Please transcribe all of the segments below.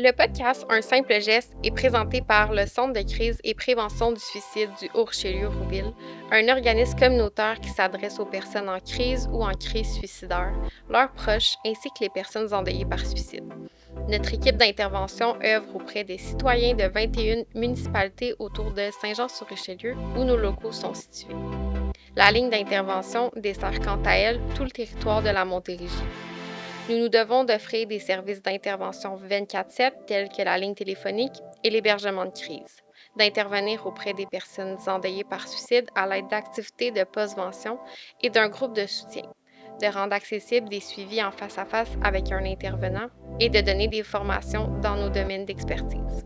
Le podcast Un simple geste est présenté par le Centre de crise et prévention du suicide du Haut-Richelieu-Rouville, un organisme communautaire qui s'adresse aux personnes en crise ou en crise suicidaire, leurs proches ainsi que les personnes endeuillées par suicide. Notre équipe d'intervention œuvre auprès des citoyens de 21 municipalités autour de Saint-Jean-sur-Richelieu où nos locaux sont situés. La ligne d'intervention dessert quant à elle tout le territoire de la Montérégie. Nous nous devons d'offrir des services d'intervention 24/7 tels que la ligne téléphonique et l'hébergement de crise, d'intervenir auprès des personnes endeuillées par suicide à l'aide d'activités de postvention et d'un groupe de soutien, de rendre accessibles des suivis en face à face avec un intervenant et de donner des formations dans nos domaines d'expertise.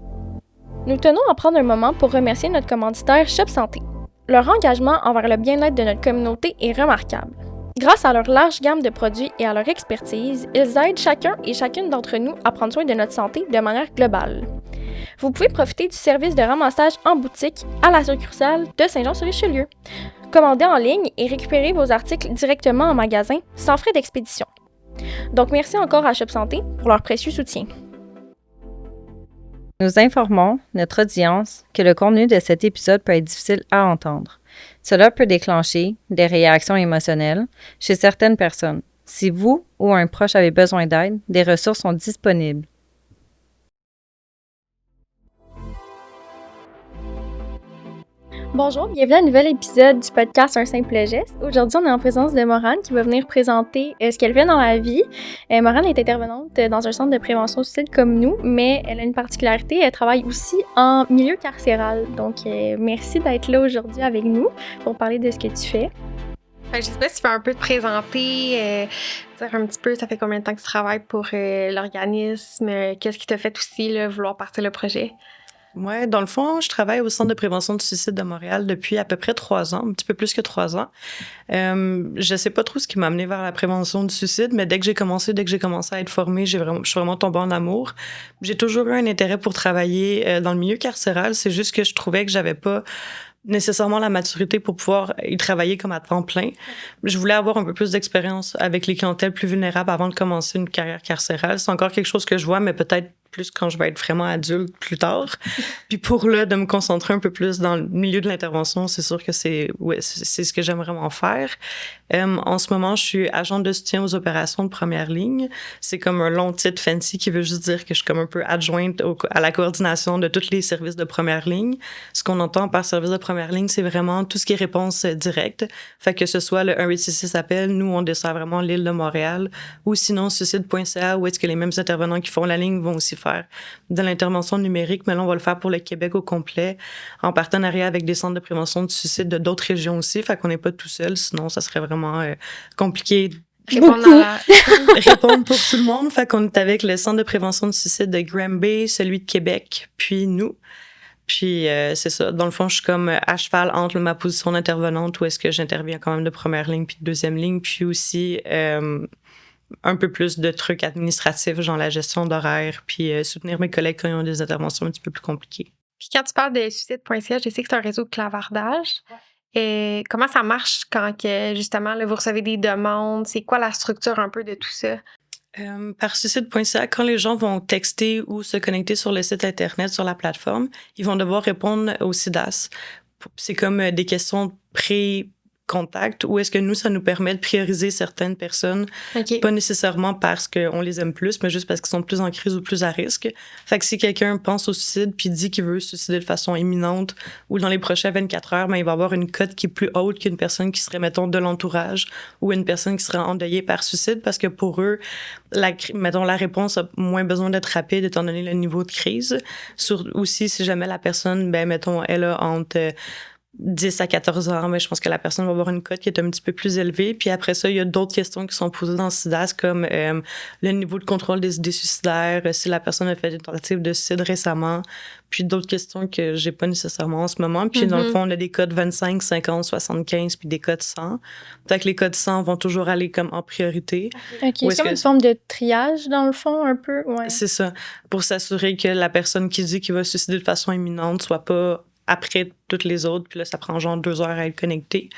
Nous tenons à prendre un moment pour remercier notre commanditaire Shop Santé. Leur engagement envers le bien-être de notre communauté est remarquable. Grâce à leur large gamme de produits et à leur expertise, ils aident chacun et chacune d'entre nous à prendre soin de notre santé de manière globale. Vous pouvez profiter du service de ramassage en boutique à la succursale de Saint-Jean-sur-Richelieu. Commandez en ligne et récupérez vos articles directement en magasin sans frais d'expédition. Donc merci encore à Shop Santé pour leur précieux soutien. Nous informons notre audience que le contenu de cet épisode peut être difficile à entendre. Cela peut déclencher des réactions émotionnelles chez certaines personnes. Si vous ou un proche avez besoin d'aide, des ressources sont disponibles. Bonjour, bienvenue à un nouvel épisode du podcast Un simple geste. Aujourd'hui, on est en présence de Morane qui va venir présenter ce qu'elle fait dans la vie. Morane est intervenante dans un centre de prévention suicide comme nous, mais elle a une particularité, elle travaille aussi en milieu carcéral. Donc, merci d'être là aujourd'hui avec nous pour parler de ce que tu fais. Je sais pas si tu fais un peu te présenter, dire un petit peu, ça fait combien de temps que tu travailles pour l'organisme, qu'est-ce qui t'a fait aussi là, vouloir partir le projet? Ouais, dans le fond, je travaille au Centre de prévention du suicide de Montréal depuis à peu près 3 ans, un petit peu plus que 3 ans. Je sais pas trop ce qui m'a amené vers la prévention du suicide, mais dès que j'ai commencé à être formée, je suis vraiment tombée en amour. J'ai toujours eu un intérêt pour travailler dans le milieu carcéral, c'est juste que je trouvais que j'avais pas nécessairement la maturité pour pouvoir y travailler comme à temps plein. Je voulais avoir un peu plus d'expérience avec les clientèles plus vulnérables avant de commencer une carrière carcérale. C'est encore quelque chose que je vois, mais peut-être plus quand je vais être vraiment adulte plus tard. Puis pour là, de me concentrer un peu plus dans le milieu de l'intervention, c'est sûr que c'est ce que j'aime vraiment faire. En ce moment, je suis agente de soutien aux opérations de première ligne. C'est comme un long titre fancy qui veut juste dire que je suis comme un peu adjointe à la coordination de tous les services de première ligne. Ce qu'on entend par service de première ligne, c'est vraiment tout ce qui est réponse directe. Fait que ce soit le 1866 appel, nous, on dessert vraiment l'île de Montréal, ou sinon suicide.ca, où est-ce que les mêmes intervenants qui font la ligne vont aussi faire de l'intervention numérique, mais là, on va le faire pour le Québec au complet, en partenariat avec des centres de prévention du suicide de d'autres régions aussi. Fait qu'on n'est pas tout seul, sinon ça serait vraiment compliqué répondre pour tout le monde. Fait qu'on est avec le Centre de prévention du suicide de Granby, celui de Québec, puis nous. Puis c'est ça. Dans le fond, je suis comme à cheval entre ma position d'intervenante où est-ce que j'interviens quand même de première ligne puis de deuxième ligne, puis aussi un peu plus de trucs administratifs, genre la gestion d'horaire, puis soutenir mes collègues quand ils ont des interventions un petit peu plus compliquées. Puis quand tu parles de suicide.ca, je sais que c'est un réseau de clavardage. Et comment ça marche quand que, justement là, vous recevez des demandes? C'est quoi la structure un peu de tout ça? Par suicide.ca, quand les gens vont texter ou se connecter sur le site Internet, sur la plateforme, ils vont devoir répondre au SIDAS. C'est comme des questions pré-contact où est-ce que nous, ça nous permet de prioriser certaines personnes, pas nécessairement parce qu'on les aime plus, mais juste parce qu'ils sont plus en crise ou plus à risque. Fait que si quelqu'un pense au suicide puis dit qu'il veut se suicider de façon imminente ou dans les prochaines 24 heures, ben, il va avoir une cote qui est plus haute qu'une personne qui serait, mettons, de l'entourage ou une personne qui serait endeuillée par suicide parce que pour eux, la réponse a moins besoin d'être rapide étant donné le niveau de crise. Aussi, si jamais la personne, ben, mettons, elle a entre 10 à 14 ans, mais je pense que la personne va avoir une cote qui est un petit peu plus élevée. Puis après ça, il y a d'autres questions qui sont posées dans le SIDAS, comme le niveau de contrôle des idées suicidaires, si la personne a fait une tentative de suicide récemment, puis d'autres questions que j'ai pas nécessairement en ce moment. Puis dans le fond, on a des codes 25, 50, 75, puis des codes 100. Fait que les codes 100 vont toujours aller comme en priorité. OK, c'est comme une forme de triage, dans le fond, un peu? Ouais. C'est ça, pour s'assurer que la personne qui dit qu'il va se suicider de façon imminente soit pas après toutes les autres, puis là, ça prend genre 2 heures à être connecté.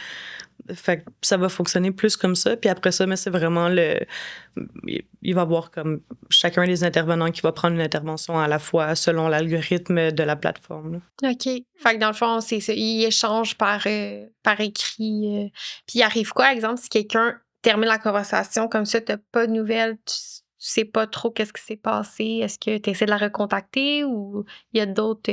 Fait que ça va fonctionner plus comme ça. Puis après ça, mais c'est vraiment il va y avoir comme chacun des intervenants qui va prendre une intervention à la fois selon l'algorithme de la plateforme, là. OK. Fait que dans le fond, c'est ça. Ils échangent par écrit. Puis il arrive quoi, exemple, si quelqu'un termine la conversation comme ça, t'as pas de nouvelles, tu sais pas trop qu'est-ce qui s'est passé, est-ce que tu essaies de la recontacter ou il y a d'autres...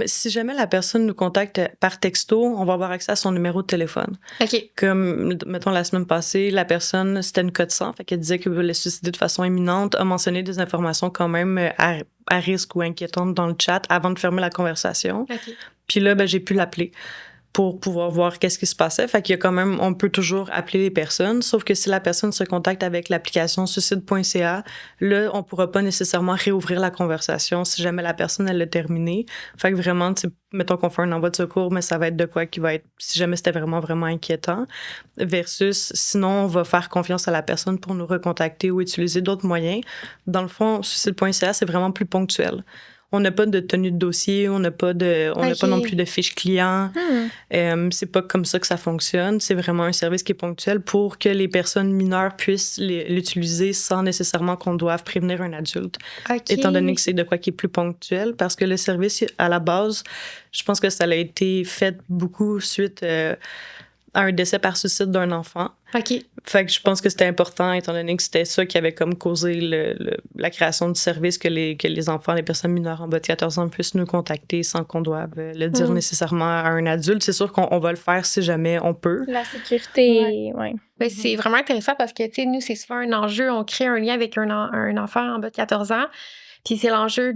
Si jamais la personne nous contacte par texto, on va avoir accès à son numéro de téléphone. OK. Comme, mettons, la semaine passée, la personne, c'était une code 100, fait qu'elle disait qu'elle voulait se suicider de façon imminente, a mentionné des informations quand même à risque ou inquiétantes dans le chat avant de fermer la conversation. OK. Puis là, ben, j'ai pu l'appeler pour pouvoir voir qu'est-ce qui se passait. Fait qu'il y a quand même, on peut toujours appeler les personnes, sauf que si la personne se contacte avec l'application suicide.ca, là, on pourra pas nécessairement réouvrir la conversation si jamais la personne, elle l'a terminée. Fait que vraiment, mettons qu'on fait un envoi de secours, mais ça va être de quoi qui va être, si jamais c'était vraiment, vraiment inquiétant, versus sinon, on va faire confiance à la personne pour nous recontacter ou utiliser d'autres moyens. Dans le fond, suicide.ca, c'est vraiment plus ponctuel. On n'a pas de tenue de dossier, on n'a pas non plus de fiche client. C'est pas comme ça que ça fonctionne. C'est vraiment un service qui est ponctuel pour que les personnes mineures puissent l'utiliser sans nécessairement qu'on doive prévenir un adulte. Okay. Étant donné que c'est de quoi qui est plus ponctuel, parce que le service, à la base, je pense que ça a été fait beaucoup suite à un décès par suicide d'un enfant. OK. Fait que je pense que c'était important, étant donné que c'était ça qui avait comme causé la création du service, que les enfants, les personnes mineures en bas de 14 ans puissent nous contacter sans qu'on doive le dire nécessairement à un adulte. C'est sûr qu'on va le faire si jamais on peut. La sécurité, ouais. Ben, c'est vraiment intéressant parce que, tu sais, nous, c'est souvent un enjeu. On crée un lien avec un enfant en bas de 14 ans. Puis c'est l'enjeu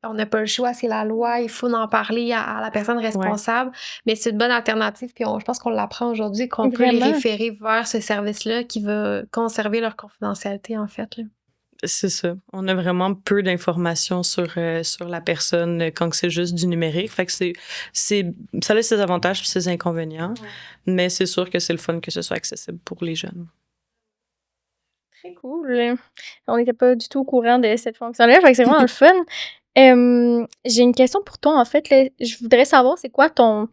on n'a pas le choix, c'est la loi, il faut en parler à la personne responsable. Ouais. Mais c'est une bonne alternative, puis je pense qu'on l'apprend aujourd'hui, qu'on peut les référer vers ce service-là qui va conserver leur confidentialité, en fait, là. C'est ça. On a vraiment peu d'informations sur la personne quand c'est juste du numérique. Fait que ça a ses avantages et ses inconvénients, mais c'est sûr que c'est le fun que ce soit accessible pour les jeunes. Très cool. On n'était pas du tout au courant de cette fonction-là, fait que c'est vraiment le fun. J'ai une question pour toi, en fait. Là. Je voudrais savoir, c'est quoi ton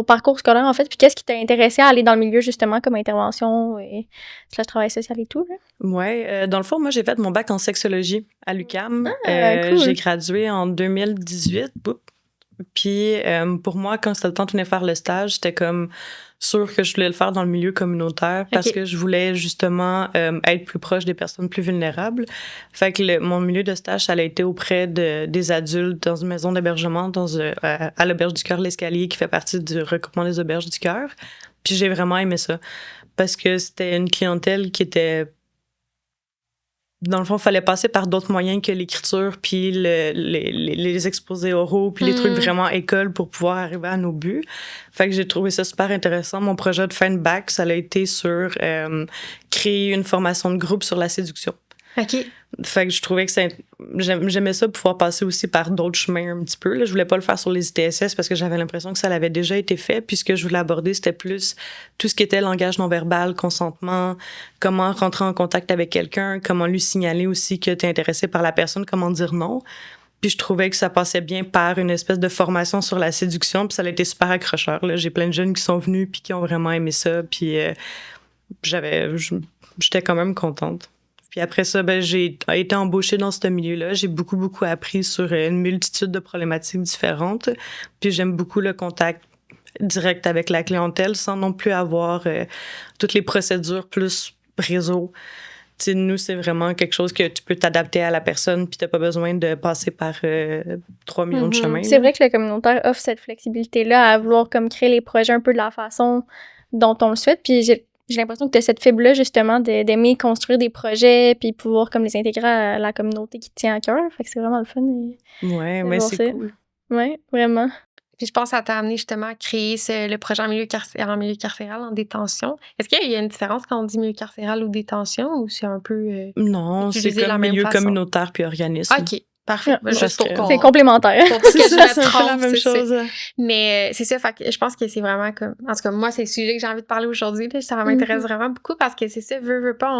parcours scolaire, en fait, puis qu'est-ce qui t'a intéressé à aller dans le milieu, justement, comme intervention et travail social et tout, là? Ouais, dans le fond, moi, j'ai fait mon bac en sexologie à l'UQAM. Cool. J'ai gradué en 2018. Puis pour moi, quand c'était le temps de venir faire le stage, j'étais comme sûre que je voulais le faire dans le milieu communautaire parce que je voulais justement être plus proche des personnes plus vulnérables. Fait que mon milieu de stage, ça a été auprès des adultes dans une maison d'hébergement à l'Auberge du Cœur l'Escalier qui fait partie du regroupement des Auberges du Cœur. Puis j'ai vraiment aimé ça parce que c'était une clientèle qui était... Dans le fond, il fallait passer par d'autres moyens que l'écriture, puis les exposés oraux, puis les trucs vraiment école pour pouvoir arriver à nos buts. Fait que j'ai trouvé ça super intéressant. Mon projet de fin de bac, ça a été sur créer une formation de groupe sur la séduction. OK. Fait que je trouvais que j'aimais ça pouvoir passer aussi par d'autres chemins un petit peu. Là. Je voulais pas le faire sur les ITSS parce que j'avais l'impression que ça l'avait déjà été fait. Puis ce que je voulais aborder, c'était plus tout ce qui était langage non-verbal, consentement, comment rentrer en contact avec quelqu'un, comment lui signaler aussi que t'es intéressé par la personne, comment dire non. Puis je trouvais que ça passait bien par une espèce de formation sur la séduction. Puis ça a été super accrocheur. Là. J'ai plein de jeunes qui sont venus puis qui ont vraiment aimé ça. Puis j'étais quand même contente. Puis après ça, j'ai été embauchée dans ce milieu-là. J'ai beaucoup, beaucoup appris sur une multitude de problématiques différentes. Puis j'aime beaucoup le contact direct avec la clientèle sans non plus avoir toutes les procédures plus réseau. T'sais, nous, c'est vraiment quelque chose que tu peux t'adapter à la personne puis t'as pas besoin de passer par 3 millions de chemins. C'est vrai que le communautaire offre cette flexibilité-là à vouloir comme créer les projets un peu de la façon dont on le souhaite. Puis j'ai l'impression que tu as cette fibre-là, justement, d'aimer construire des projets puis pouvoir comme les intégrer à la communauté qui te tient à cœur. Fait que c'est vraiment le fun. Ouais, mais c'est cool. Ouais, vraiment. Puis je pense que ça t'a amené justement à créer le projet en milieu carcéral, en détention. Est-ce qu'il y a une différence quand on dit milieu carcéral ou détention ou c'est un peu... non, c'est comme milieu communautaire puis organisme. OK. Parfait. C'est complémentaire. C'est la même chose. Mais c'est ça, fait que je pense que c'est vraiment comme... En tout cas, moi, c'est le sujet que j'ai envie de parler aujourd'hui. Là, ça m'intéresse vraiment beaucoup parce que c'est ça, veut pas,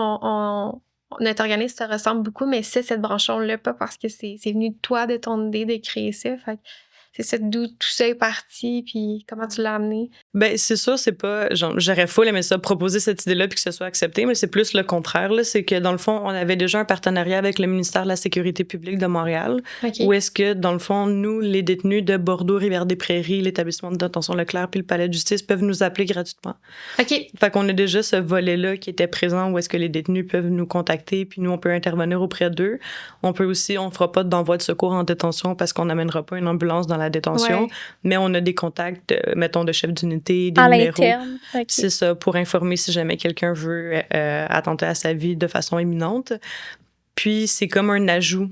notre organisme se ressemble beaucoup, mais c'est cette branche-là, pas parce que c'est venu de toi, de ton idée de créer ça. Fait que c'est ça, d'où tout ça est parti, puis comment tu l'as amené? Ben, c'est sûr, c'est pas. Genre, j'aurais full aimé ça, proposer cette idée-là puis que ce soit accepté, mais c'est plus le contraire, là. C'est que, dans le fond, on avait déjà un partenariat avec le ministère de la Sécurité publique de Montréal, OK. où est-ce que, dans le fond, nous, les détenus de Bordeaux, Rivière-des-Prairies, l'établissement de détention Leclerc puis le palais de justice peuvent nous appeler gratuitement. OK. Fait qu'on a déjà ce volet-là qui était présent où est-ce que les détenus peuvent nous contacter puis nous, on peut intervenir auprès d'eux. On peut aussi, on fera pas d'envoi de secours en détention parce qu'on n'amènera pas une ambulance dans la détention, Ouais. mais on a des contacts, mettons, de chefs d'unité, des À numéros. l'interne. OK. C'est ça, pour informer si jamais quelqu'un veut attenter à sa vie de façon imminente. Puis c'est comme un ajout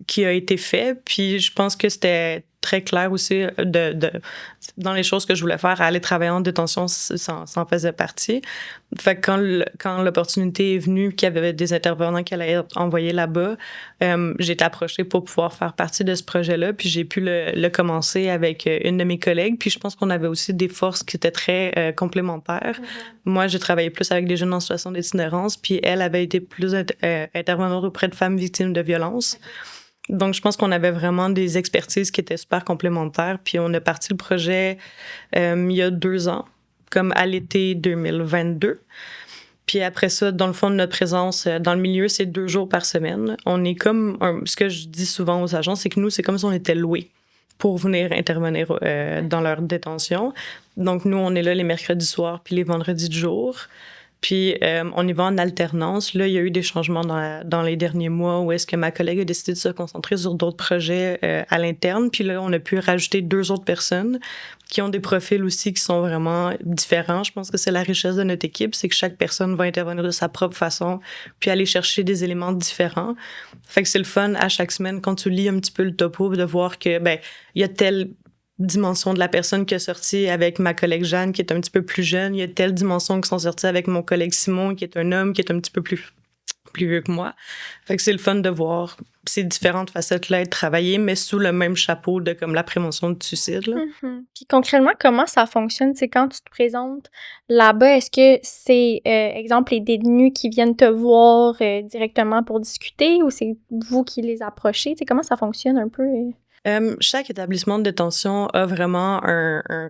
qui a été fait, puis je pense que c'était très clair aussi dans les choses que je voulais faire, aller travailler en détention, ça en faisait partie. Fait que quand l'opportunité est venue, qu'il y avait des intervenants qui allaient être envoyés là-bas, j'ai été approchée pour pouvoir faire partie de ce projet-là, puis j'ai pu le commencer avec une de mes collègues, puis je pense qu'on avait aussi des forces qui étaient très complémentaires. Moi, j'ai travaillé plus avec des jeunes en situation d'itinérance, puis elle avait été plus intervenante auprès de femmes victimes de violences. Donc, je pense qu'on avait vraiment des expertises qui étaient super complémentaires. Puis, on a parti le projet il y a 2 ans, comme à l'été 2022. Puis après ça, dans le fond de notre présence dans le milieu, c'est 2 jours par semaine. On est comme... ce que je dis souvent aux agents, c'est que nous, c'est comme si on était loués pour venir intervenir dans leur détention. Donc, nous, on est là les mercredis soirs puis les vendredis de jour. Puis, on y va en alternance. Là, il y a eu des changements dans les derniers mois où est-ce que ma collègue a décidé de se concentrer sur d'autres projets à l'interne. Puis là, on a pu rajouter 2 autres personnes qui ont des profils aussi qui sont vraiment différents. Je pense que c'est la richesse de notre équipe, c'est que chaque personne va intervenir de sa propre façon puis aller chercher des éléments différents. Fait que c'est le fun à chaque semaine quand tu lis un petit peu le topo de voir que, ben, il y a telle dimension de la personne qui est sortie avec ma collègue Jeanne, qui est un petit peu plus jeune. Il y a telle dimension qui sont sorties avec mon collègue Simon, qui est un homme, qui est un petit peu plus vieux que moi. Fait que c'est le fun de voir ces différentes facettes-là être travaillées, mais sous le même chapeau de comme la prévention du suicide. Là. Puis concrètement, comment ça fonctionne? C'est quand tu te présentes là-bas, est-ce que c'est, exemple, les détenus qui viennent te voir directement pour discuter ou c'est vous qui les approchez? Comment ça fonctionne un peu? Chaque établissement de détention a vraiment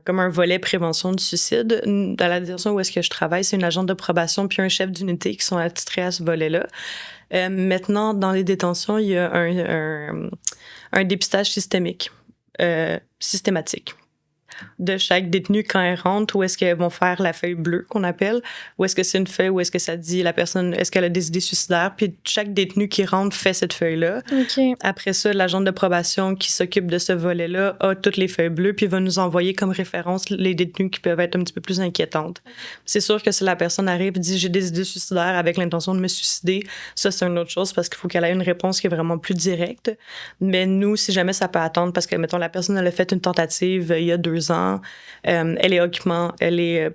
comme un volet prévention du suicide. Dans la détention où est-ce que je travaille, c'est une agente de probation puis un chef d'unité qui sont attitrés à ce volet-là. Maintenant, dans les détentions, il y a un dépistage systématique de chaque détenu quand elle rentre, où est-ce qu'elles vont faire la feuille bleue qu'on appelle, ou est-ce que c'est une feuille où est-ce que ça dit la personne, est-ce qu'elle a des idées suicidaires, puis chaque détenu qui rentre fait cette feuille-là. OK. Après ça, l'agente de probation qui s'occupe de ce volet-là a toutes les feuilles bleues, puis va nous envoyer comme référence les détenus qui peuvent être un petit peu plus inquiétantes. C'est sûr que si la personne arrive et dit « j'ai des idées suicidaires avec l'intention de me suicider », ça, c'est une autre chose parce qu'il faut qu'elle ait une réponse qui est vraiment plus directe. Mais nous, si jamais ça peut attendre, parce que, mettons, la personne, elle a fait une tentative il y a 2 ans, elle est occupante, elle est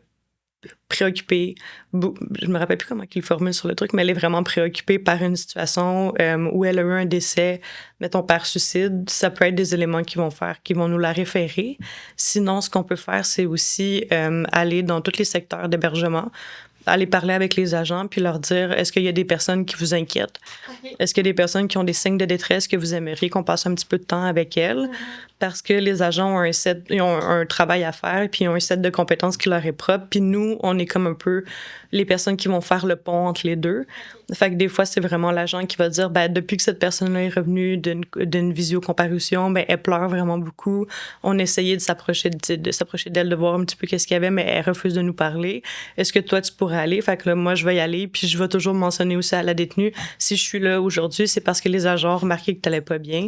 préoccupée. Je me rappelle plus comment il formule sur le truc, mais elle est vraiment préoccupée par une situation où elle a eu un décès, mettons par suicide. Ça peut être des éléments qui vont nous la référer. Sinon, ce qu'on peut faire, c'est aussi aller dans tous les secteurs d'hébergement, aller parler avec les agents puis leur dire est-ce qu'il y a des personnes qui vous inquiètent? Okay. Est-ce qu'il y a des personnes qui ont des signes de détresse que vous aimeriez qu'on passe un petit peu de temps avec elles? Parce que les agents ont ils ont un travail à faire puis ils ont un set de compétences qui leur est propre. Puis nous, on est comme un peu les personnes qui vont faire le pont entre les deux. Fait que des fois, c'est vraiment l'agent qui va dire ben, depuis que cette personne-là est revenue d'une visiocomparution, ben, elle pleure vraiment beaucoup. On essayait de s'approcher d'elle, de voir un petit peu qu'est-ce qu'il y avait, mais elle refuse de nous parler. Est-ce que toi, tu pourrais aller? Fait que là, moi, je vais y aller. Puis je vais toujours mentionner aussi à la détenue, si je suis là aujourd'hui, c'est parce que les agents ont remarqué que tu n'allais pas bien.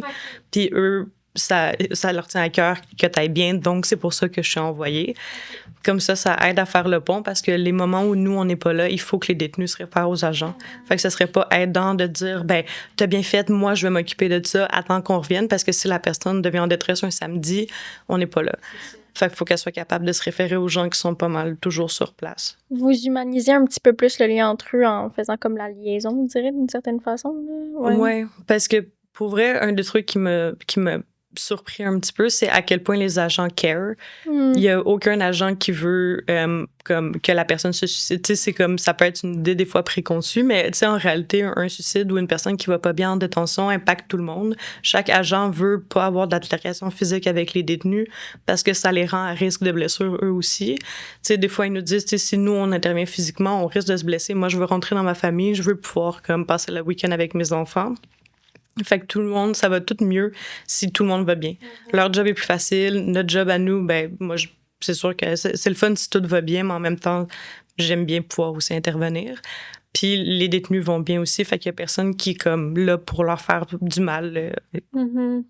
Puis eux, ça leur tient à cœur que tu ailles bien, donc c'est pour ça que je suis envoyée. Comme ça aide à faire le pont parce que les moments où nous, on n'est pas là, il faut que les détenus se réfèrent aux agents. Fait que ça serait pas aidant de dire, ben, t'as bien fait, moi, je vais m'occuper de ça, attends qu'on revienne, parce que si la personne devient en détresse un samedi, on n'est pas là. Fait qu'il faut qu'elle soit capable de se référer aux gens qui sont pas mal toujours sur place. Vous humanisez un petit peu plus le lien entre eux en faisant comme la liaison, on dirait, d'une certaine façon. Ouais, parce que pour vrai, un des trucs qui me surpris un petit peu, c'est à quel point les agents care. Hmm. Il y a aucun agent qui veut comme que la personne se suicide. Tu sais, c'est comme ça peut être une idée des fois préconçue, mais tu sais, en réalité, un suicide ou une personne qui va pas bien en détention impacte tout le monde. Chaque agent veut pas avoir d'altération physique avec les détenus parce que ça les rend à risque de blessure eux aussi. Tu sais, des fois, ils nous disent, tu sais, si nous, on intervient physiquement, on risque de se blesser. Moi, je veux rentrer dans ma famille, je veux pouvoir comme passer le week-end avec mes enfants. Fait que tout le monde, ça va tout mieux si tout le monde va bien. Leur job est plus facile. Notre job à nous, ben moi, c'est sûr que c'est le fun si tout va bien, mais en même temps, j'aime bien pouvoir aussi intervenir. Puis les détenus vont bien aussi, fait qu'il y a personne qui est comme là pour leur faire du mal. Mhm.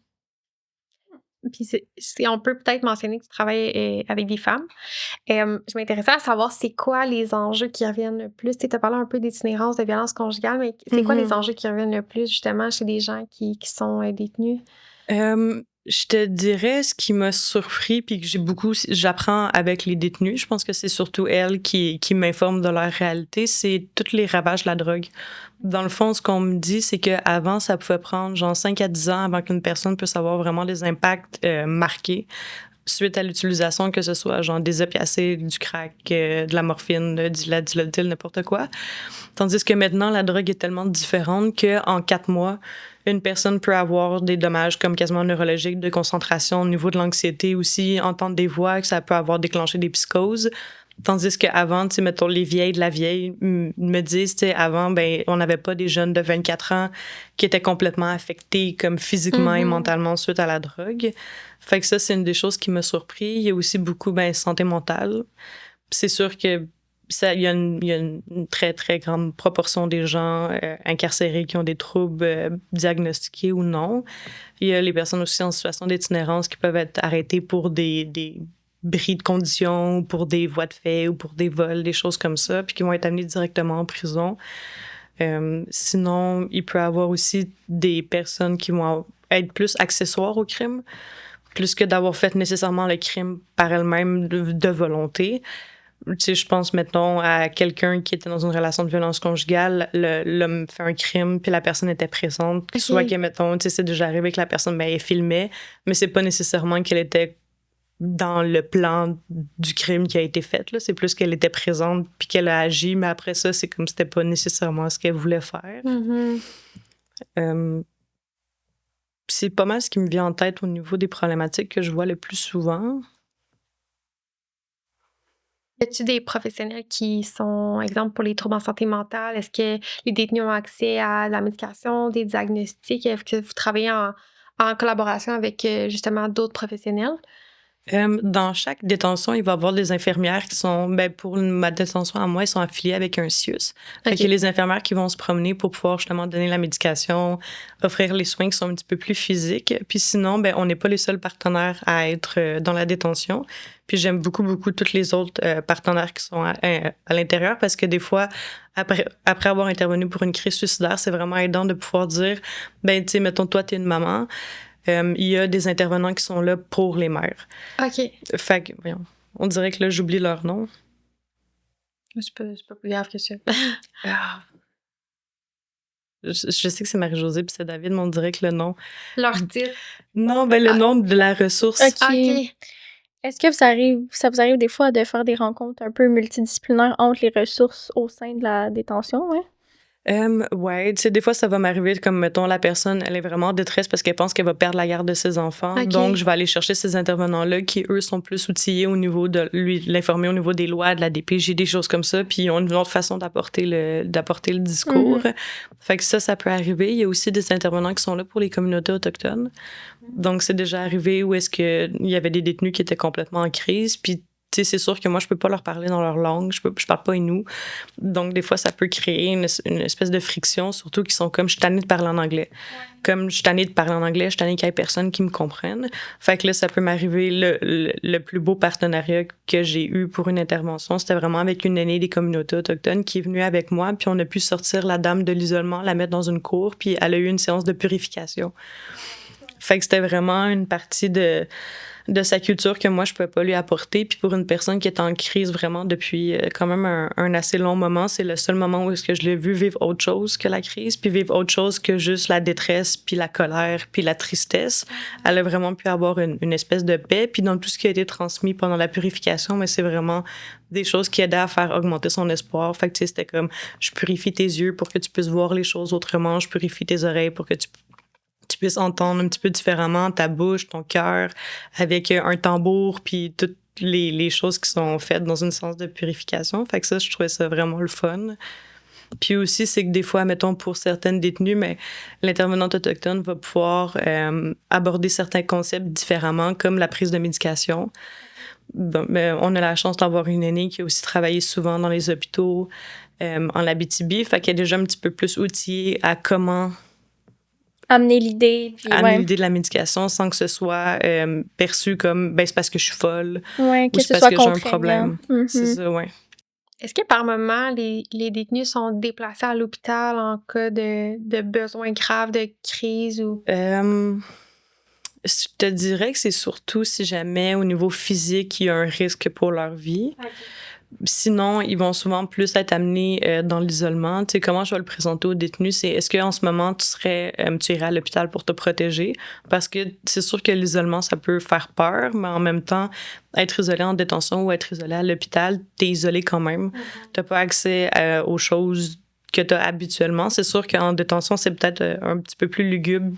Puis on peut peut-être mentionner que tu travailles avec des femmes. Je m'intéressais à savoir c'est quoi les enjeux qui reviennent le plus. Tu as parlé un peu d'itinérance, de violence conjugale, mais c'est quoi les enjeux qui reviennent le plus justement chez des gens qui sont détenus? Je te dirais ce qui m'a surpris puis que j'apprends avec les détenus. Je pense que c'est surtout elles qui m'informent de leur réalité, c'est tous les ravages de la drogue. Dans le fond, ce qu'on me dit, c'est qu'avant, ça pouvait prendre genre 5 à 10 ans avant qu'une personne puisse avoir vraiment des impacts marqués suite à l'utilisation, que ce soit genre des opiacés, du crack, de la morphine, de la dilotil, n'importe quoi. Tandis que maintenant, la drogue est tellement différente qu'en 4 mois, une personne peut avoir des dommages comme quasiment neurologiques, de concentration au niveau de l'anxiété aussi, entendre des voix, que ça peut avoir déclenché des psychoses. Tandis qu'avant, tu sais, mettons, les vieilles de la vieille me disent, tu sais, avant, ben, on n'avait pas des jeunes de 24 ans qui étaient complètement affectés comme physiquement et mentalement suite à la drogue. Fait que ça, c'est une des choses qui m'a surpris. Il y a aussi beaucoup, ben, santé mentale. C'est sûr que il y a une très, très grande proportion des gens incarcérés qui ont des troubles diagnostiqués ou non. Il y a les personnes aussi en situation d'itinérance qui peuvent être arrêtées pour des bris de conditions, pour des voies de fait ou pour des vols, des choses comme ça, puis qui vont être amenées directement en prison. Sinon, il peut y avoir aussi des personnes qui vont être plus accessoires au crime, plus que d'avoir fait nécessairement le crime par elles-mêmes de volonté. Tu sais, je pense, mettons, à quelqu'un qui était dans une relation de violence conjugale, l'homme fait un crime, puis la personne était présente. Okay. Soit que, mettons, tu sais, c'est déjà arrivé que la personne, ben, elle filmait, mais c'est pas nécessairement qu'elle était dans le plan du crime qui a été fait, là. C'est plus qu'elle était présente, puis qu'elle a agi, mais après ça, c'est comme si c'était pas nécessairement ce qu'elle voulait faire. C'est pas mal ce qui me vient en tête au niveau des problématiques que je vois le plus souvent. Y a-t-il des professionnels qui sont, exemple, pour les troubles en santé mentale? Est-ce que les détenus ont accès à la médication, des diagnostics? Est-ce que vous travaillez en collaboration avec, justement, d'autres professionnels? Dans chaque détention, il va y avoir des infirmières qui sont, ben, pour ma détention à moi, ils sont affiliés avec un CIUS. Fait qu'il y a les infirmières qui vont se promener pour pouvoir justement donner la médication, offrir les soins qui sont un petit peu plus physiques. Puis sinon, ben, on n'est pas les seuls partenaires à être dans la détention. Puis j'aime beaucoup, beaucoup tous les autres partenaires qui sont à l'intérieur parce que des fois, après avoir intervenu pour une crise suicidaire, c'est vraiment aidant de pouvoir dire, ben, tu sais, mettons, toi, t'es une maman. Il y a des intervenants qui sont là pour les mères. OK. Fait que, voyons, on dirait que là, j'oublie leur nom. C'est pas plus grave que ça. Je sais que c'est Marie-Josée puis c'est David, mais on dirait que le nom... Leur titre? Non, ben le nom de la ressource. OK. Est-ce que ça vous arrive des fois de faire des rencontres un peu multidisciplinaires entre les ressources au sein de la détention, ouais? Ouais, tu sais, des fois, ça va m'arriver comme, mettons, la personne, elle est vraiment en détresse parce qu'elle pense qu'elle va perdre la garde de ses enfants. Okay. Donc, je vais aller chercher ces intervenants-là qui, eux, sont plus outillés au niveau de l'informer au niveau des lois, de la DPJ, des choses comme ça, puis ils ont une autre façon d'apporter le discours. Fait que ça peut arriver. Il y a aussi des intervenants qui sont là pour les communautés autochtones. Donc, c'est déjà arrivé où est-ce qu'il y avait des détenus qui étaient complètement en crise, puis tu sais, c'est sûr que moi, je peux pas leur parler dans leur langue. Je parle pas Innu. Donc, des fois, ça peut créer une espèce de friction, surtout qu'ils sont comme, je suis tannée de parler en anglais. Ouais. Comme je suis tannée de parler en anglais, je suis tannée qu'il y ait personne qui me comprenne. Fait que là, ça peut m'arriver. Le plus beau partenariat que j'ai eu pour une intervention, c'était vraiment avec une aînée des communautés autochtones qui est venue avec moi, puis on a pu sortir la dame de l'isolement, la mettre dans une cour, puis elle a eu une séance de purification. Fait que c'était vraiment une partie de sa culture que moi, je pouvais pas lui apporter. Puis pour une personne qui est en crise vraiment depuis quand même un assez long moment, c'est le seul moment où est-ce que je l'ai vu vivre autre chose que la crise, puis vivre autre chose que juste la détresse, puis la colère, puis la tristesse. Elle a vraiment pu avoir une espèce de paix. Puis dans tout ce qui a été transmis pendant la purification, mais c'est vraiment des choses qui aidaient à faire augmenter son espoir. Fait que, tu sais, c'était comme, je purifie tes yeux pour que tu puisses voir les choses autrement, je purifie tes oreilles pour que tu puisses entendre un petit peu différemment ta bouche, ton cœur, avec un tambour, puis toutes les choses qui sont faites dans une séance de purification. Fait que ça, je trouvais ça vraiment le fun. Puis aussi, c'est que des fois, mettons, pour certaines détenues, mais l'intervenante autochtone va pouvoir aborder certains concepts différemment, comme la prise de médication. Bon, mais on a la chance d'avoir une aînée qui a aussi travaillé souvent dans les hôpitaux en Abitibi, fait qu'elle est déjà un petit peu plus outillée à comment amener l'idée. Puis, amener l'idée de la médication sans que ce soit perçu comme ben c'est parce que je suis folle ou que c'est parce soit que j'ai un problème. Mm-hmm. C'est ça, ouais. Est-ce que par moment, les détenus sont déplacés à l'hôpital en cas de besoin grave, de crise ou... Je te dirais que c'est surtout si jamais au niveau physique, il y a un risque pour leur vie. Okay. Sinon, ils vont souvent plus être amenés dans l'isolement. Tu sais, comment je vais le présenter aux détenus, c'est est-ce qu'en ce moment, tu irais à l'hôpital pour te protéger? Parce que c'est sûr que l'isolement, ça peut faire peur, mais en même temps, être isolé en détention ou être isolé à l'hôpital, t'es isolé quand même. Mm-hmm. T'as pas accès aux choses que t'as habituellement. C'est sûr qu'en détention, c'est peut-être un petit peu plus lugubre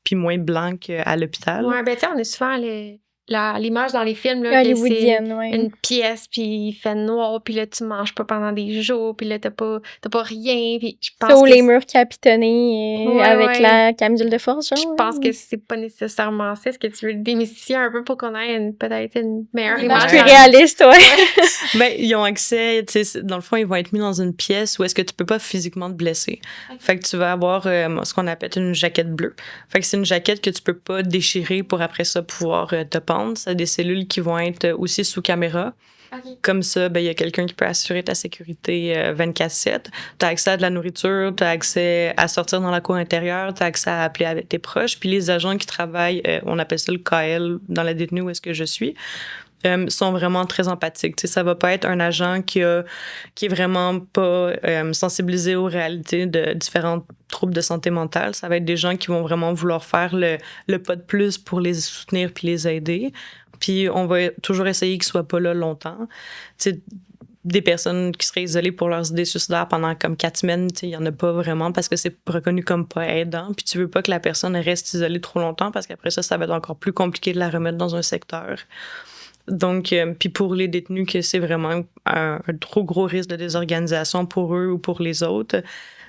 puis moins blanc qu'à l'hôpital. Ouais, ben tu sais, on a souvent l'image dans les films, là, que c'est une pièce, puis il fait noir, puis là, tu manges pas pendant des jours, puis là, t'as pas rien, puis je pense que les murs capitonnés avec la camisole de force, genre. Je pense que c'est pas nécessairement ça. Est-ce que tu veux démystifier un peu pour qu'on ait peut-être une meilleure image? Plus réaliste, ouais. Ben, ils ont accès, tu sais, dans le fond, ils vont être mis dans une pièce où est-ce que tu peux pas physiquement te blesser. Okay. Fait que tu vas avoir ce qu'on appelle une jaquette bleue. Fait que c'est une jaquette que tu peux pas déchirer pour après ça pouvoir te pendre. C'est des cellules qui vont être aussi sous caméra. Okay. Comme ça, ben, il y a quelqu'un qui peut assurer ta sécurité 24/7. Tu as accès à de la nourriture, tu as accès à sortir dans la cour intérieure, tu as accès à appeler avec tes proches. Puis les agents qui travaillent, on appelle ça le KL dans la détenue où est-ce que je suis, sont vraiment très empathiques. T'sais, ça va pas être un agent qui est vraiment pas sensibilisé aux réalités de différents troubles de santé mentale. Ça va être des gens qui vont vraiment vouloir faire le pas de plus pour les soutenir puis les aider. Puis on va toujours essayer qu'ils soient pas là longtemps. T'sais, des personnes qui seraient isolées pour leurs idées suicidaires pendant comme 4 semaines, il y en a pas vraiment parce que c'est reconnu comme pas aidant. Puis tu veux pas que la personne reste isolée trop longtemps parce qu'après ça va être encore plus compliqué de la remettre dans un secteur. Donc, puis pour les détenus que c'est vraiment un trop gros risque de désorganisation pour eux ou pour les autres,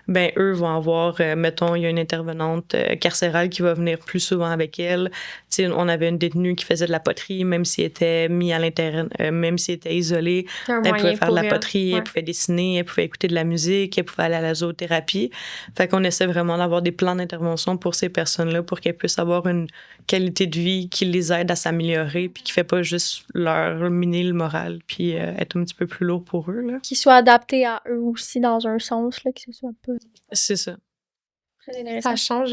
ben eux vont avoir, mettons, il y a une intervenante carcérale qui va venir plus souvent avec elle. Tu sais, on avait une détenue qui faisait de la poterie, même s'il était mis à l'intérieur, même s'il était isolé, elle pouvait faire de la poterie, elle pouvait dessiner, elle pouvait écouter de la musique, elle pouvait aller à la zoothérapie. Fait qu'on essaie vraiment d'avoir des plans d'intervention pour ces personnes-là pour qu'elles puissent avoir une qualité de vie qui les aide à s'améliorer puis qui fait pas juste leur miner le moral puis être un petit peu plus lourd pour eux, là. Qui soit adapté à eux aussi dans un sens, là, que ce soit pas... C'est ça. Ça change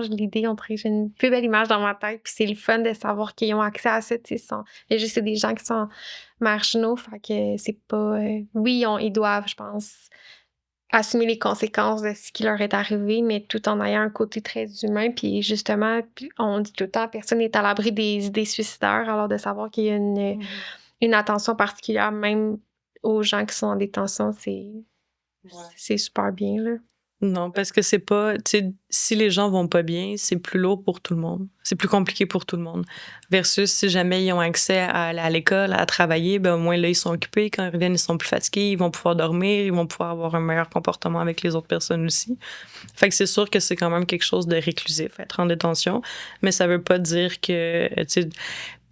l'idée. On dirait que j'ai une plus belle image dans ma tête. Puis c'est le fun de savoir qu'ils ont accès à ça. C'est des gens qui sont marginaux. Fait que c'est pas... oui, ils doivent, je pense, assumer les conséquences de ce qui leur est arrivé, mais tout en ayant un côté très humain. Puis justement, on dit tout le temps, personne n'est à l'abri des idées suicidaires. Alors de savoir qu'il y a une attention particulière, même aux gens qui sont en détention, c'est super bien, là. Non, parce que c'est pas... Tu sais, si les gens vont pas bien, c'est plus lourd pour tout le monde. C'est plus compliqué pour tout le monde. Versus si jamais ils ont accès à l'école, à travailler, ben au moins là, ils sont occupés. Quand ils reviennent, ils sont plus fatigués, ils vont pouvoir dormir, ils vont pouvoir avoir un meilleur comportement avec les autres personnes aussi. Fait que c'est sûr que c'est quand même quelque chose de réclusif, être en détention. Mais ça veut pas dire que... Tu sais,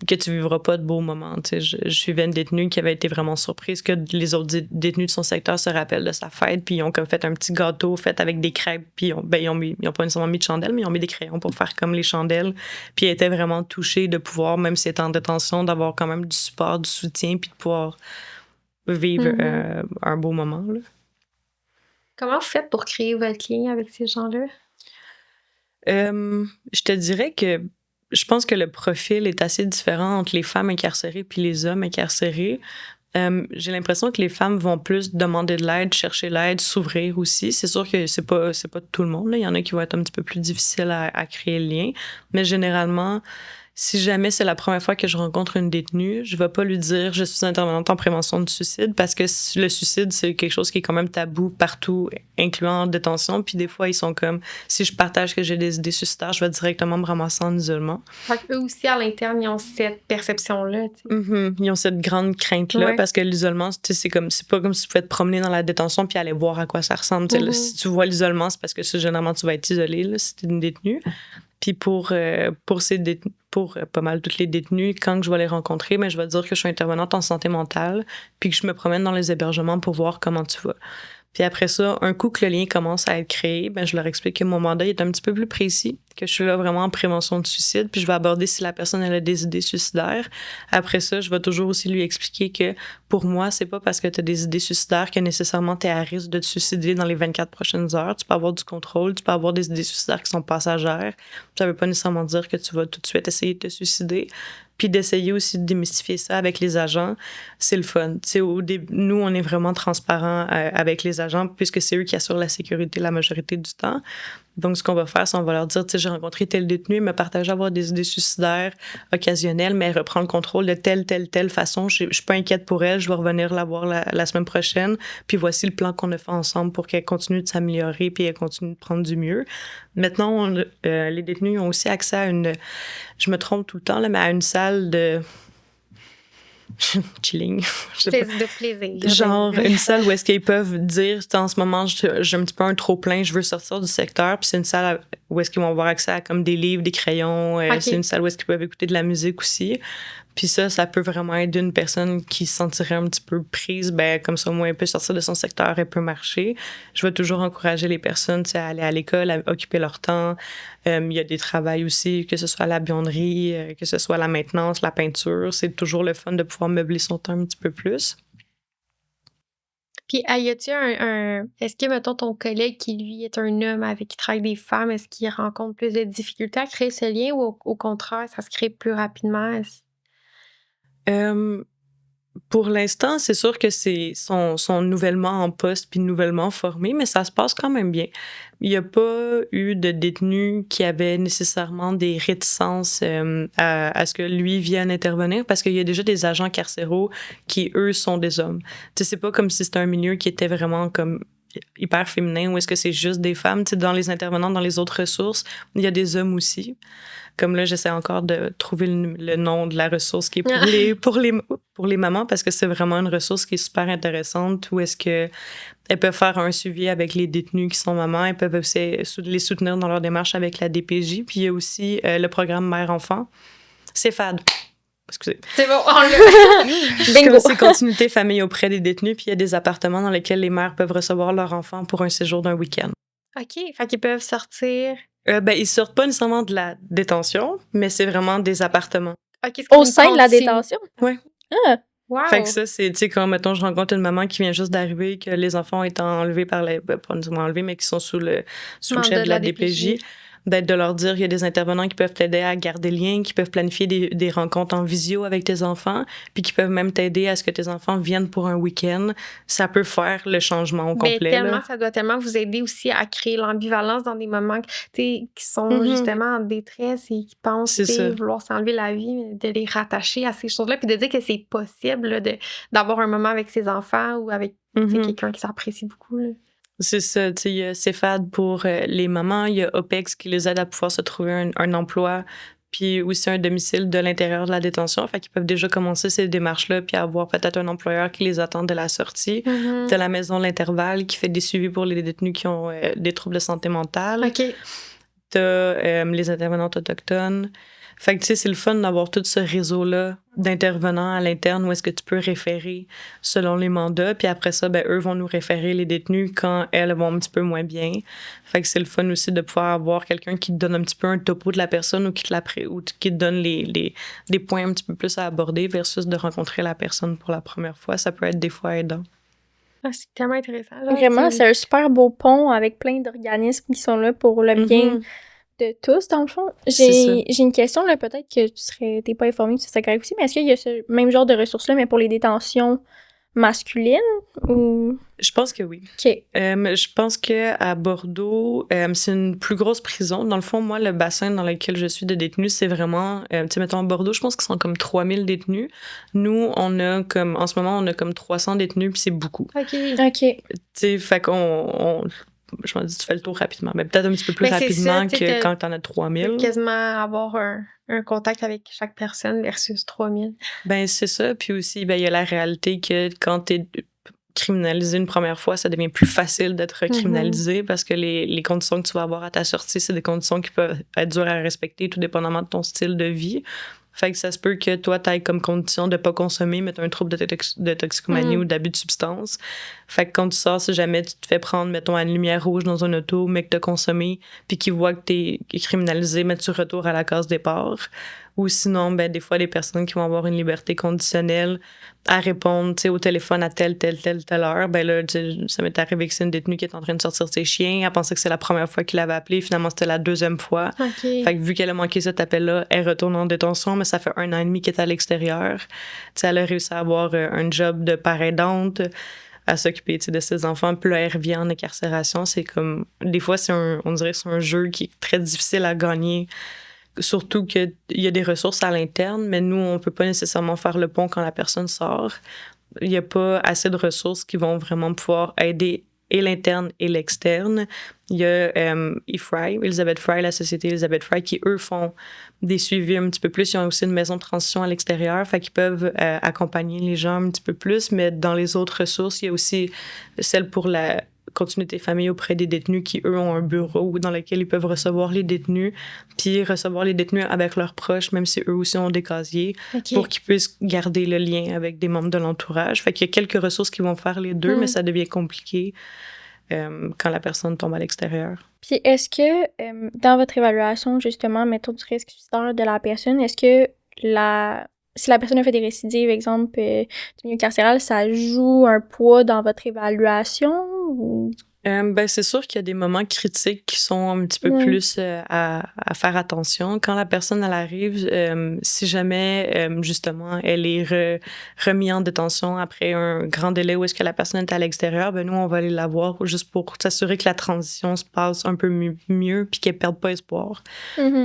que tu vivras pas de beaux moments. Tu sais, je suivais une détenue qui avait été vraiment surprise que les autres détenus de son secteur se rappellent de sa fête, puis ils ont comme fait un petit gâteau fait avec des crêpes, puis ils ont pas nécessairement mis de chandelles, mais ils ont mis des crayons pour faire comme les chandelles. Puis elle était vraiment touchée de pouvoir, même si elle était en détention, d'avoir quand même du support, du soutien, puis de pouvoir vivre un beau moment, là. Comment vous faites pour créer votre lien avec ces gens-là? Je te dirais que je pense que le profil est assez différent entre les femmes incarcérées puis les hommes incarcérés. J'ai l'impression que les femmes vont plus demander de l'aide, chercher l'aide, s'ouvrir aussi. C'est sûr que c'est pas tout le monde, là. Il y en a qui vont être un petit peu plus difficiles à créer le lien. Mais généralement, si jamais c'est la première fois que je rencontre une détenue, je vais pas lui dire je suis intervenante en prévention du suicide parce que le suicide, c'est quelque chose qui est quand même tabou partout, incluant en détention. Puis des fois, ils sont comme si je partage que j'ai des idées suicidaires, je vais directement me ramasser en isolement. Fait qu'eux aussi, à l'interne, ils ont cette perception-là. Tu sais. Mm-hmm. Ils ont cette grande crainte-là parce que l'isolement, c'est pas comme si tu pouvais te promener dans la détention puis aller voir à quoi ça ressemble. Là, si tu vois l'isolement, c'est parce que généralement, tu vas être isolé là, si t'es une détenue. Puis pour pas mal toutes les détenues, quand je vais les rencontrer, je vais dire que je suis intervenante en santé mentale puis que je me promène dans les hébergements pour voir comment tu vas. Puis après ça, un coup que le lien commence à être créé, je leur explique que mon mandat est un petit peu plus précis, que je suis là vraiment en prévention du suicide, puis je vais aborder si la personne elle a des idées suicidaires. Après ça, je vais toujours aussi lui expliquer que pour moi, c'est pas parce que tu as des idées suicidaires que nécessairement tu es à risque de te suicider dans les 24 prochaines heures. Tu peux avoir du contrôle, tu peux avoir des idées suicidaires qui sont passagères. Ça veut pas nécessairement dire que tu vas tout de suite essayer de te suicider. Puis d'essayer aussi de démystifier ça avec les agents, c'est le fun. Nous, on est vraiment transparents avec les agents puisque c'est eux qui assurent la sécurité la majorité du temps. Donc, ce qu'on va faire, c'est qu'on va leur dire, j'ai rencontré tel détenu, il m'a partagé avoir des idées suicidaires occasionnelles, mais elle reprend le contrôle de telle façon. Je suis pas inquiète pour elle, je vais revenir la voir la semaine prochaine. Puis voici le plan qu'on a fait ensemble pour qu'elle continue de s'améliorer puis elle continue de prendre du mieux. Maintenant, les détenus ont aussi accès à je me trompe tout le temps, là, mais à une salle de chilling. De plaisir. Genre une salle où est-ce qu'ils peuvent dire en ce moment j'ai un petit peu un trop plein, je veux sortir du secteur, puis c'est une salle où est-ce qu'ils vont avoir accès à comme des livres, des crayons, c'est une salle où est-ce qu'ils peuvent écouter de la musique aussi. Puis ça peut vraiment aider une personne qui se sentirait un petit peu prise, comme ça, au moins, elle peut sortir de son secteur, elle peut marcher. Je vais toujours encourager les personnes à aller à l'école, à occuper leur temps. Il y a des travails aussi, que ce soit la buanderie, que ce soit la maintenance, la peinture. C'est toujours le fun de pouvoir meubler son temps un petit peu plus. Puis, y a-tu est-ce que, mettons, ton collègue qui, lui, est un homme avec qui travaille des femmes, est-ce qu'il rencontre plus de difficultés à créer ce lien ou au contraire, ça se crée plus rapidement? Pour l'instant, c'est sûr que sont nouvellement en poste puis nouvellement formés, mais ça se passe quand même bien. Il n'y a pas eu de détenus qui avaient nécessairement des réticences à ce que lui vienne intervenir parce qu'il y a déjà des agents carcéraux qui, eux, sont des hommes. Tu sais, c'est pas comme si c'était un milieu qui était vraiment comme hyper féminin ou est-ce que c'est juste des femmes. Tu sais, dans les intervenants, dans les autres ressources, il y a des hommes aussi. Comme là, j'essaie encore de trouver le nom de la ressource qui est pour les mamans parce que c'est vraiment une ressource qui est super intéressante où est-ce que elles peuvent faire un suivi avec les détenus qui sont mamans. Elles peuvent aussi les soutenir dans leur démarche avec la DPJ. Puis il y a aussi le programme Mère-Enfant. C'est FAD. Excusez. C'est bon, Bingo! C'est continuité famille auprès des détenus. Puis il y a des appartements dans lesquels les mères peuvent recevoir leurs enfants pour un séjour d'un week-end. OK. Fait qu'ils peuvent sortir... ils sortent pas nécessairement de la détention, mais c'est vraiment des appartements. Okay, au sein de la détention? Oui. Ah! Wow. Fait que ça, c'est, tu sais, quand, mettons, je rencontre une maman qui vient juste d'arriver, que les enfants étant enlevés pas nécessairement enlevés, mais qui sont sous le chef de la DPJ, d'être de leur dire, il y a des intervenants qui peuvent t'aider à garder le lien, qui peuvent planifier des rencontres en visio avec tes enfants, puis qui peuvent même t'aider à ce que tes enfants viennent pour un week-end. Ça peut faire le changement au complet. Tellement, ça doit tellement vous aider aussi à créer l'ambivalence dans des moments qui sont justement en détresse et qui pensent vouloir s'enlever la vie, mais de les rattacher à ces choses-là, puis de dire que c'est possible là, d'avoir un moment avec ses enfants ou avec quelqu'un qui s'apprécie beaucoup. Là. C'est ça, tu sais, il y a CEFAD pour les mamans, il y a OPEX qui les aide à pouvoir se trouver un emploi, puis aussi un domicile de l'intérieur de la détention. Fait qu'ils peuvent déjà commencer ces démarches-là, puis avoir peut-être un employeur qui les attend de la sortie. De la maison de l'Intervalle qui fait des suivis pour les détenus qui ont des troubles de santé mentale. OK. T'as les intervenantes autochtones. Fait que, tu sais, c'est le fun d'avoir tout ce réseau-là d'intervenants à l'interne où est-ce que tu peux référer selon les mandats. Puis après ça, eux vont nous référer les détenus quand elles vont un petit peu moins bien. Fait que c'est le fun aussi de pouvoir avoir quelqu'un qui te donne un petit peu un topo de la personne ou qui te donne des points un petit peu plus à aborder versus de rencontrer la personne pour la première fois. Ça peut être des fois aidant. Ah, c'est tellement intéressant. Vraiment, c'est un super beau pont avec plein d'organismes qui sont là pour le bien de tous, dans le fond. C'est ça. J'ai une question, là, peut-être que t'es pas informée, ça serait correct aussi, mais est-ce qu'il y a ce même genre de ressources-là, mais pour les détentions masculines ou... Je pense que oui. OK. Je pense qu'à Bordeaux, c'est une plus grosse prison. Dans le fond, moi, le bassin dans lequel je suis de détenus, c'est vraiment... tu sais, mettons, à Bordeaux, je pense qu'ils sont comme 3000 détenus. Nous, on a comme... En ce moment, on a comme 300 détenus, puis c'est beaucoup. OK. OK. Tu sais, fait qu'on... Je m'en dis, tu fais le tour rapidement, mais peut-être un petit peu plus Ben, c'est rapidement ça, tu sais, que t'as- quand t'en as Tu peux 3000. quasiment avoir un contact avec chaque personne versus 3000. Ben, c'est ça. Puis aussi, ben, il y a la réalité que quand t'es criminalisé une première fois, ça devient plus facile d'être criminalisé parce que les conditions que tu vas avoir à ta sortie, c'est des conditions qui peuvent être dures à respecter tout dépendamment de ton style de vie. Fait que ça se peut que toi, t'ailles comme condition de pas consommer, mais t'as un trouble de toxicomanie ou d'abus de substance. Fait que quand tu sors, si jamais tu te fais prendre, mettons, à une lumière rouge dans un auto, mais que t'as consommé, puis qu'ils voient que t'es criminalisé, mais tu retournes à la case départ. Ou sinon, ben, des fois, des personnes qui vont avoir une liberté conditionnelle à répondre, tu sais, au téléphone à telle heure. Ben là, ça m'est arrivé que c'est une détenue qui est en train de sortir ses chiens. Elle pensait que c'est la première fois qu'il l'avait appelé. Finalement, c'était la deuxième fois. OK. Fait que vu qu'elle a manqué cet appel-là, elle retourne en détention, mais ça fait 1 an et demi qu'elle est à l'extérieur. Tu sais, elle a réussi à avoir un job de parent aidante, à s'occuper, tu sais, de ses enfants. Puis là, elle revient en incarcération. C'est comme... Des fois, on dirait que c'est un jeu qui est très difficile à gagner. Surtout qu'il y a des ressources à l'interne, mais nous, on peut pas nécessairement faire le pont quand la personne sort. Il y a pas assez de ressources qui vont vraiment pouvoir aider et l'interne et l'externe. Il y a EFRI, Elizabeth Fry, la société Elizabeth Fry, qui, eux, font des suivis un petit peu plus. Ils ont aussi une maison de transition à l'extérieur, fait qu'ils peuvent accompagner les gens un petit peu plus. Mais dans les autres ressources, il y a aussi celle pour la continuité famille auprès des détenus qui, eux, ont un bureau dans lequel ils peuvent recevoir les détenus, puis recevoir les détenus avec leurs proches, même si eux aussi ont des casiers, OK. pour qu'ils puissent garder le lien avec des membres de l'entourage. Fait qu'il y a quelques ressources qui vont faire les deux, mais ça devient compliqué quand la personne tombe à l'extérieur. Puis est-ce que, dans votre évaluation, justement, mettons du risque suicidaire de la personne, est-ce que si la personne a fait des récidives, exemple, du milieu carcéral, ça joue un poids dans votre évaluation ou... Ben, c'est sûr qu'il y a des moments critiques qui sont un petit peu plus à faire attention. Quand la personne elle arrive, si jamais justement elle est remise en détention après un grand délai où est-ce que la personne est à l'extérieur, ben nous on va aller la voir juste pour s'assurer que la transition se passe un peu mieux puis qu'elle perde pas espoir.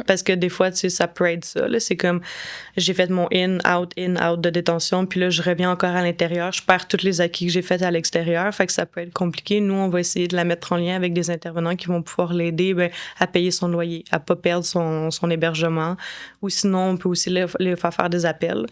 Parce que des fois, tu sais, ça peut être ça. Là, c'est comme j'ai fait mon in, out de détention, puis là je reviens encore à l'intérieur, je perds tous les acquis que j'ai faits à l'extérieur, fait que ça peut être compliqué. Nous on va essayer de la mettre en lien avec des intervenants qui vont pouvoir l'aider à payer son loyer, à pas perdre son hébergement. Ou sinon, on peut aussi les faire faire des appels.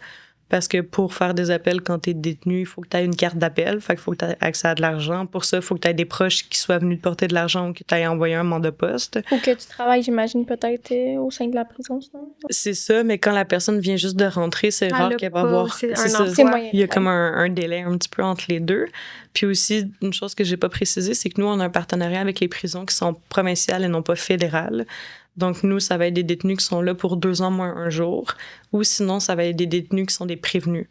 Parce que pour faire des appels quand tu es détenu, il faut que tu aies une carte d'appel. Fait qu'il faut que tu aies accès à de l'argent. Pour ça, il faut que tu aies des proches qui soient venus te porter de l'argent ou que tu aies envoyé un mandat poste. Ou que tu travailles, j'imagine, peut-être au sein de la prison, sinon. C'est ça, mais quand la personne vient juste de rentrer, c'est rare qu'elle va avoir... C'est C'est un ça. C'est emploi. moyen. Il y a comme un délai un petit peu entre les deux. Puis aussi, une chose que j'ai pas précisée, c'est que nous, on a un partenariat avec les prisons qui sont provinciales et non pas fédérales. Donc, nous, ça va être des détenus qui sont là pour 2 ans moins 1 jour. Ou sinon, ça va être des détenus qui sont des prévenus.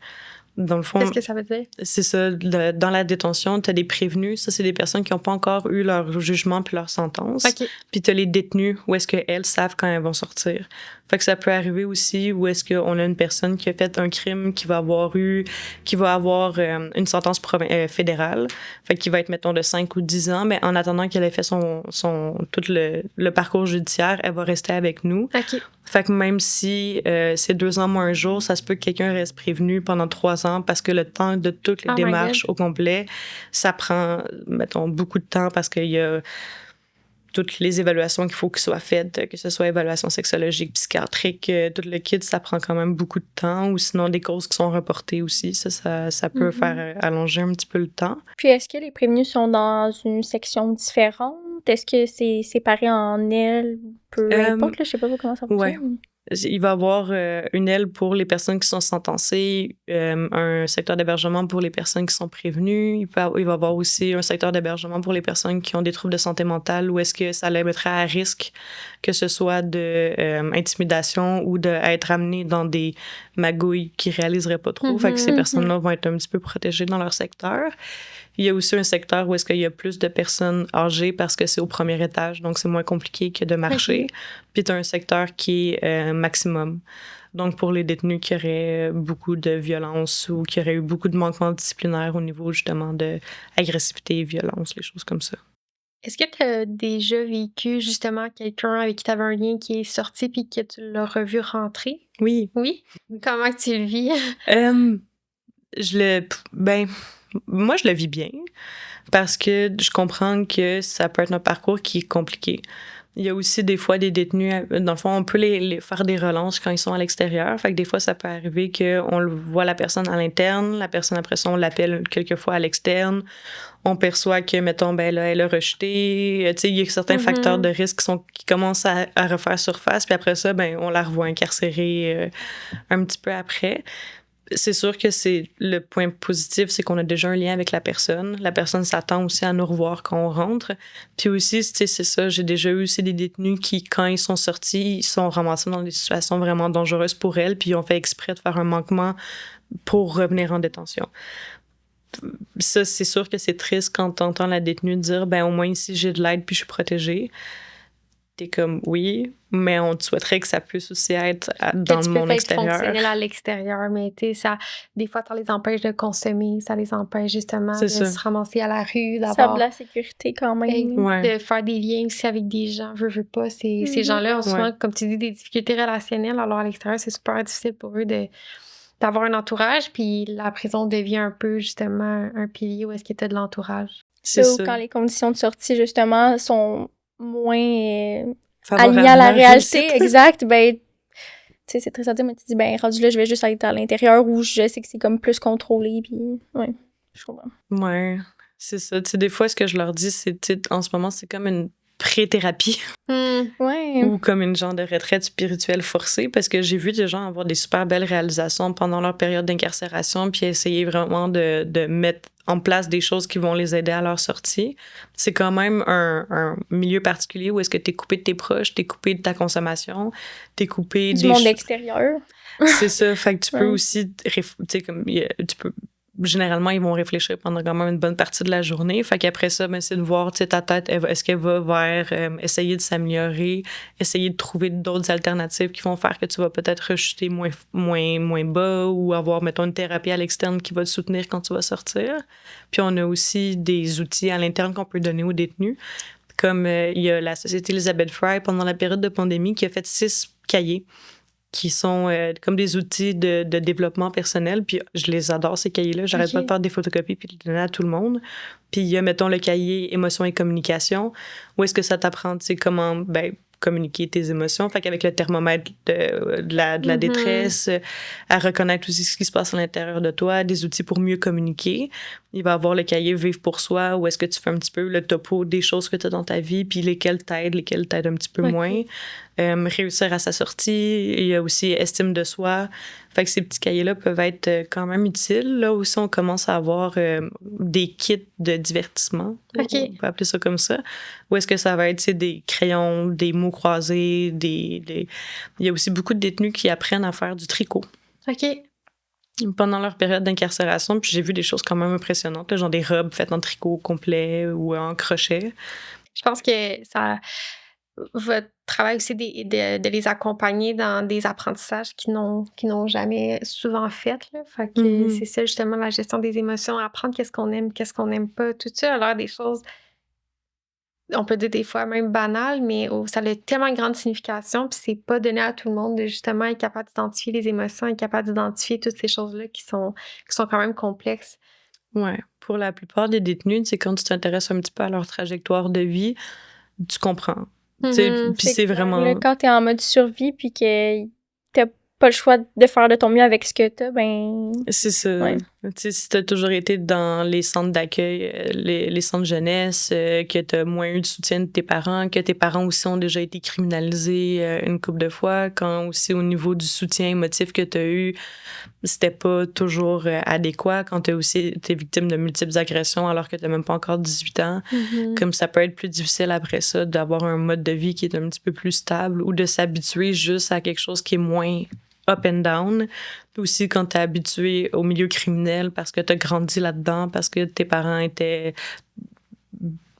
Dans le fond, Qu'est-ce que ça veut dire? c'est ça. Dans la détention, tu as des prévenus. Ça, c'est des personnes qui n'ont pas encore eu leur jugement puis leur sentence. OK. Puis tu as les détenus où est-ce qu'elles savent quand elles vont sortir. Fait que ça peut arriver aussi où est-ce qu'on a une personne qui a fait un crime qui va avoir une sentence fédérale. Fait qu'il va être, mettons, de 5 ou 10 ans. Mais en attendant qu'elle ait fait tout le parcours judiciaire, elle va rester avec nous. OK. Fait que même si c'est 2 ans moins 1 jour, ça se peut que quelqu'un reste prévenu pendant 3 ans parce que le temps de toutes les Oh my démarches God. au complet, ça prend, mettons, beaucoup de temps parce qu'il y a toutes les évaluations qu'il faut qu'ils soient faites, que ce soit évaluation sexologique, psychiatrique, tout le kit, ça prend quand même beaucoup de temps. Ou sinon, des causes qui sont reportées aussi, ça peut faire allonger un petit peu le temps. Puis est-ce que les prévenus sont dans une section différente? Est-ce que c'est séparé en ailes? Peu importe, là, je sais pas comment ça fonctionne. Ouais. Il va y avoir une aile pour les personnes qui sont sentencées, un secteur d'hébergement pour les personnes qui sont prévenues. Il va y avoir aussi un secteur d'hébergement pour les personnes qui ont des troubles de santé mentale ou est-ce que ça les mettrait à risque, que ce soit d'intimidation ou d'être amené dans des magouilles qu'ils réaliseraient pas trop. Fait que ces personnes-là vont être un petit peu protégées dans leur secteur. Il y a aussi un secteur où est-ce qu'il y a plus de personnes âgées parce que c'est au premier étage, donc c'est moins compliqué que de marcher. Puis tu as un secteur qui est maximum. Donc, pour les détenus qui auraient beaucoup de violence ou qui auraient eu beaucoup de manquements disciplinaires au niveau, justement, de agressivité et violence, les choses comme ça. Est-ce que tu as déjà vécu, justement, quelqu'un avec qui tu avais un lien qui est sorti puis que tu l'as revu rentrer? Oui. Oui? Comment que tu le vis? Moi, je le vis bien parce que je comprends que ça peut être un parcours qui est compliqué. Il y a aussi des fois des détenus, dans le fond, on peut les faire des relances quand ils sont à l'extérieur. Fait que des fois, ça peut arriver qu'on voit la personne à l'interne, la personne après ça, on l'appelle quelquefois à l'externe. On perçoit que, mettons, ben là, elle a rejeté. Tu sais, il y a certains facteurs de risque qui commencent à refaire surface. Puis après ça, ben on la revoit incarcérée un petit peu après. C'est sûr que c'est le point positif, c'est qu'on a déjà un lien avec la personne. La personne s'attend aussi à nous revoir quand on rentre. Puis aussi, tu sais, c'est ça, j'ai déjà eu aussi des détenus qui, quand ils sont sortis, ils sont ramassés dans des situations vraiment dangereuses pour elles, puis ils ont fait exprès de faire un manquement pour revenir en détention. Ça, c'est sûr que c'est triste quand t'entends la détenue dire « ben au moins ici, j'ai de l'aide puis je suis protégée ». T'es comme « oui », mais on te souhaiterait que ça puisse aussi être dans le monde extérieur. Que tu peux être fonctionnel à l'extérieur, mais tu sais, des fois, ça les empêche de consommer, ça les empêche justement de se ramasser à la rue, d'avoir... Ça a de la sécurité quand même. De faire des liens aussi avec des gens, veux pas. Ces gens-là ont souvent, comme tu dis, des difficultés relationnelles, alors à l'extérieur, c'est super difficile pour eux d'avoir un entourage, puis la prison devient un peu, justement, un pilier où est-ce qu'il y a de l'entourage. C'est ça. Quand les conditions de sortie, justement, sont moins alignées à la réalité, exact, ben, tu sais, c'est très à dire, mais tu dis, ben, rendu là, je vais juste être à l'intérieur où je sais que c'est comme plus contrôlé, puis, ouais, je comprends. Ouais, c'est ça. Tu sais, des fois, ce que je leur dis, c'est, tu sais, en ce moment, c'est comme une pré-thérapie. Ouais. Ou comme une genre de retraite spirituelle forcée, parce que j'ai vu des gens avoir des super belles réalisations pendant leur période d'incarcération, puis essayer vraiment de mettre en place des choses qui vont les aider à leur sortie. C'est quand même un milieu particulier où est-ce que t'es coupé de tes proches, t'es coupé de ta consommation, t'es coupé du monde extérieur. C'est ça, fait que tu peux aussi, tu sais, comme, tu peux... Généralement, ils vont réfléchir pendant quand même une bonne partie de la journée. Fait qu'après ça, ben, c'est de voir, tu sais, ta tête, est-ce qu'elle va vers essayer de s'améliorer, essayer de trouver d'autres alternatives qui vont faire que tu vas peut-être rechuter moins bas ou avoir, mettons, une thérapie à l'externe qui va te soutenir quand tu vas sortir. Puis on a aussi des outils à l'interne qu'on peut donner aux détenus. Comme il y a la Société Elizabeth Fry, pendant la période de pandémie, qui a fait 6 cahiers qui sont comme des outils de développement personnel. Puis je les adore, ces cahiers-là. J'arrête pas de faire des photocopies puis de les donner à tout le monde. Puis il y a, mettons, le cahier émotions et communication, où est-ce que ça t'apprend, tu sais, comment communiquer tes émotions. Fait qu'avec le thermomètre de la détresse, à reconnaître aussi ce qui se passe à l'intérieur de toi, des outils pour mieux communiquer. Il va y avoir le cahier Vivre pour soi, où est-ce que tu fais un petit peu le topo des choses que tu as dans ta vie, puis lesquelles t'aident un petit peu moins. Réussir à sa sortie. Il y a aussi estime de soi. Fait que ces petits cahiers-là peuvent être quand même utiles. Là aussi, on commence à avoir des kits de divertissement. On peut appeler ça comme ça. Où est-ce que ça va être des crayons, des mots croisés, Il y a aussi beaucoup de détenus qui apprennent à faire du tricot. Pendant leur période d'incarcération, puis j'ai vu des choses quand même impressionnantes, là, genre des robes faites en tricot complet ou en crochet. Je pense que ça... Votre travail aussi de les accompagner dans des apprentissages qu'ils n'ont jamais souvent fait. Là. Fait que c'est ça, justement, la gestion des émotions, apprendre qu'est-ce qu'on aime pas, tout ça a l'air des choses, on peut dire des fois même banales, mais ça a tellement une grande signification, puis c'est pas donné à tout le monde de justement être capable d'identifier les émotions, être capable d'identifier toutes ces choses-là qui sont quand même complexes. Ouais, pour la plupart des détenus, c'est quand tu t'intéresses un petit peu à leur trajectoire de vie, tu comprends. Puis c'est vraiment... Quand t'es en mode survie puis que t'as pas le choix de faire de ton mieux avec ce que t'as, ben... C'est ça. Ouais. Tu sais, si t'as toujours été dans les centres d'accueil, les centres jeunesse, que t'as moins eu de soutien de tes parents, que tes parents aussi ont déjà été criminalisés une couple de fois, quand aussi au niveau du soutien émotif que t'as eu, c'était pas toujours adéquat, quand t'es victime de multiples agressions alors que t'as même pas encore 18 ans, comme ça peut être plus difficile après ça d'avoir un mode de vie qui est un petit peu plus stable ou de s'habituer juste à quelque chose qui est moins up and down. Aussi, quand tu es habitué au milieu criminel parce que tu as grandi là-dedans, parce que tes parents étaient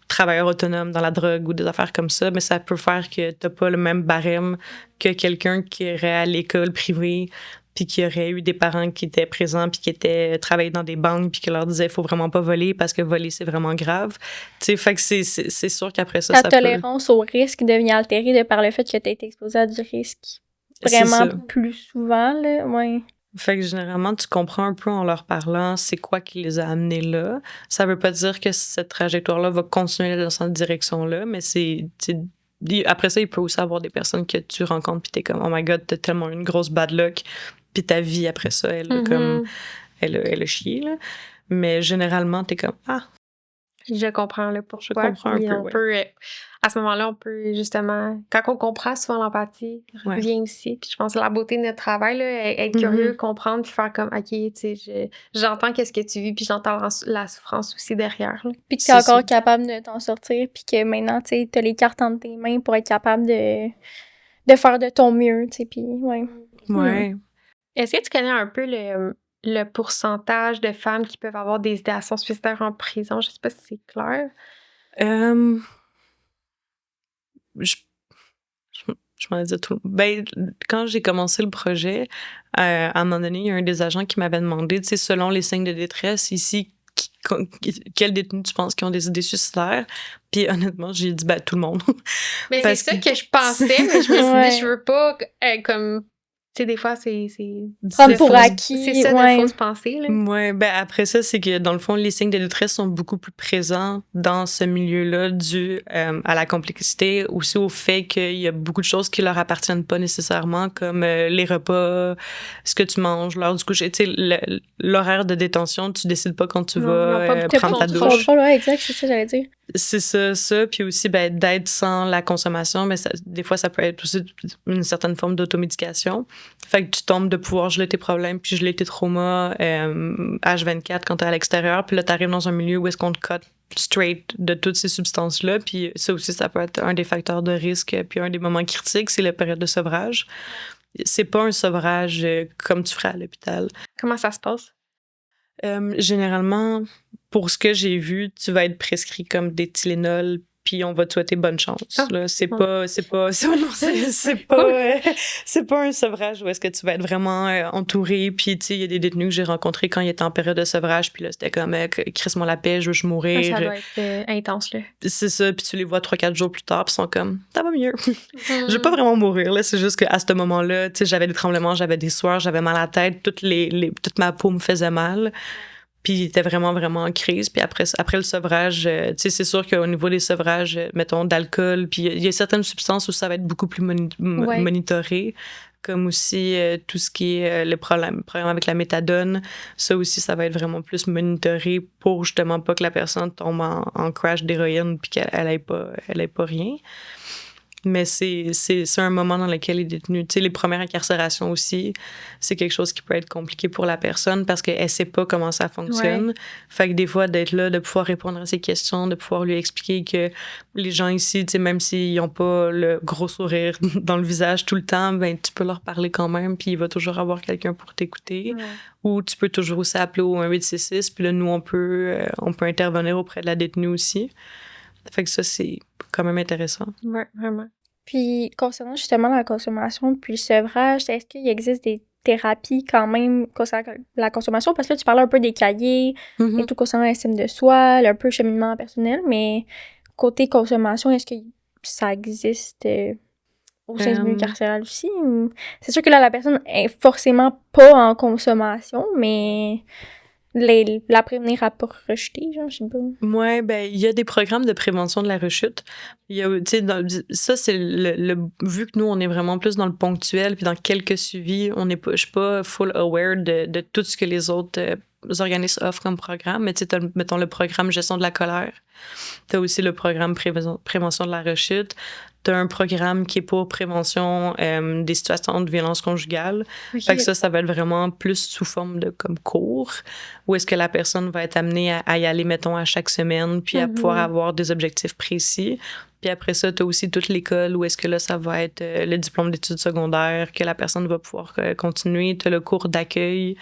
travailleurs autonomes dans la drogue ou des affaires comme ça, mais ça peut faire que tu n'as pas le même barème que quelqu'un qui irait à l'école privée puis qui aurait eu des parents qui étaient présents puis qui étaient travaillés dans des banques puis qui leur disaient « il faut vraiment pas voler parce que voler, c'est vraiment grave ». Tu sais, fait que c'est sûr qu'après ça, Ta ça tolérance au risque devient altérée de par le fait que tu as été exposé à du risque vraiment plus souvent, là, ouais. Fait que généralement, tu comprends un peu en leur parlant c'est quoi qui les a amenés là. Ça veut pas dire que cette trajectoire-là va continuer dans cette direction-là, mais après ça, il peut aussi avoir des personnes que tu rencontres puis t'es comme « oh my God, t'as tellement une grosse bad luck », puis ta vie après ça, elle a chié, là. Mais généralement, t'es comme « ah ». Je comprends le pourquoi. Je comprends un peu, on peut, à ce moment-là, on peut justement, quand on comprend, souvent l'empathie revient aussi. Puis je pense que la beauté de notre travail, là, être curieux, comprendre, puis faire comme, OK, tu sais, j'entends qu'est-ce que tu vis, puis j'entends la souffrance aussi derrière. Là. Puis que tu es encore capable de t'en sortir, puis que maintenant, tu sais, t'as les cartes entre tes mains pour être capable de faire de ton mieux, tu sais, puis ouais. Ouais. Est-ce que tu connais un peu le pourcentage de femmes qui peuvent avoir des idéations suicidaires en prison? Je sais pas si c'est clair. Je m'en ai dit tout. Ben, quand j'ai commencé le projet, à un moment donné, il y a un des agents qui m'avait demandé, tu sais, selon les signes de détresse ici, quels détenus tu penses qui ont des idées suicidaires? Puis honnêtement, j'ai dit, ben, tout le monde. Mais c'est ça que je pensais, mais je me suis dit, je veux pas comme... Tu sais, des fois, c'est prendre pour acquis. C'est ça, de fausses pensées, là. Ouais, ben après ça, c'est que dans le fond, les signes de détresse sont beaucoup plus présents dans ce milieu-là dû à la complexité, aussi au fait qu'il y a beaucoup de choses qui leur appartiennent pas nécessairement, comme les repas, ce que tu manges, l'heure du coucher. Tu sais, l'horaire de détention, tu décides pas quand tu vas prendre ta douche. Ouais, exact, c'est ça, j'allais dire. C'est ça. Puis aussi, ben, d'être sans la consommation, mais des fois, ça peut être aussi une certaine forme d'automédication. Fait que tu tombes de pouvoir geler tes problèmes, puis geler tes traumas H24 quand t'es à l'extérieur. Puis là, t'arrives dans un milieu où est-ce qu'on te cut straight de toutes ces substances-là. Puis ça aussi, ça peut être un des facteurs de risque. Puis un des moments critiques, c'est la période de sevrage. C'est pas un sevrage comme tu ferais à l'hôpital. Comment ça se passe? Généralement, pour ce que j'ai vu, tu vas être prescrit comme des Tylenol, puis on va te souhaiter bonne chance. Là. C'est pas un sevrage où est-ce que tu vas être vraiment entouré. Puis tu sais, il y a des détenus que j'ai rencontrés quand ils étaient en période de sevrage, puis là c'était comme crisse-moi la paix, je veux mourir. Ça doit être intense là. C'est ça, puis tu les vois 3-4 jours plus tard, puis ils sont comme ça va mieux. Je veux pas vraiment mourir là, c'est juste qu'à ce moment-là, tu sais, j'avais des tremblements, j'avais des sueurs, j'avais mal à la tête, toute ma peau me faisait mal. Puis il était vraiment, vraiment en crise. Puis après le sevrage, tu sais, c'est sûr qu'au niveau des sevrages, mettons, d'alcool, puis il y a certaines substances où ça va être beaucoup plus monitoré, comme aussi tout ce qui est le problème avec la méthadone. Ça aussi, ça va être vraiment plus monitoré pour justement pas que la personne tombe en crash d'héroïne puis qu'elle ait pas rien. Mais c'est un moment dans lequel il est détenu. Tu sais, les premières incarcérations aussi, c'est quelque chose qui peut être compliqué pour la personne parce qu'elle sait pas comment ça fonctionne. Ouais. Fait que des fois, d'être là, de pouvoir répondre à ses questions, de pouvoir lui expliquer que les gens ici, tu sais, même s'ils ont pas le gros sourire dans le visage tout le temps, ben tu peux leur parler quand même, puis il va toujours avoir quelqu'un pour t'écouter. Ouais. Ou tu peux toujours aussi appeler au 1866, puis là, nous, on peut intervenir auprès de la détenue aussi. Fait que ça, c'est quand même intéressant. Ouais, vraiment. Puis, concernant justement la consommation puis le sevrage, est-ce qu'il existe des thérapies quand même concernant la consommation? Parce que là, tu parlais un peu des cahiers et tout concernant l'estime de soi, un peu cheminement personnel, mais côté consommation, est-ce que ça existe au sein du milieu carcéral aussi? C'est sûr que là, la personne est forcément pas en consommation, mais... la prévenir à pas rejeter, genre, je sais pas. Ouais, ben, il y a des programmes de prévention de la rechute. Il y a, tu sais, ça, c'est vu que nous, on est vraiment plus dans le ponctuel, puis dans quelques suivis, je suis pas full aware de tout ce que les autres organismes offrent comme programme, mais tu sais, mettons le programme gestion de la colère. T'as aussi le programme prévention de la rechute. t'as un programme qui est pour prévention des situations de violence conjugale. Fait que ça va être vraiment plus sous forme de comme cours, où est-ce que la personne va être amenée à y aller, mettons, à chaque semaine, puis à pouvoir avoir des objectifs précis. Puis après ça, t'as aussi toute l'école où est-ce que là, ça va être le diplôme d'études secondaires que la personne va pouvoir continuer. T'as le cours d'accueil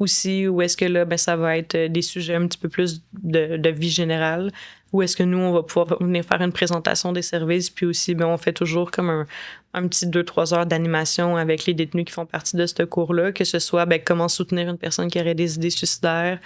aussi, où est-ce que là, ben, ça va être des sujets un petit peu plus de vie générale, où est-ce que nous, on va pouvoir venir faire une présentation des services, puis aussi, ben, on fait toujours comme un petit 2-3 heures d'animation avec les détenus qui font partie de ce cours-là, que ce soit ben, comment soutenir une personne qui aurait des idées suicidaires,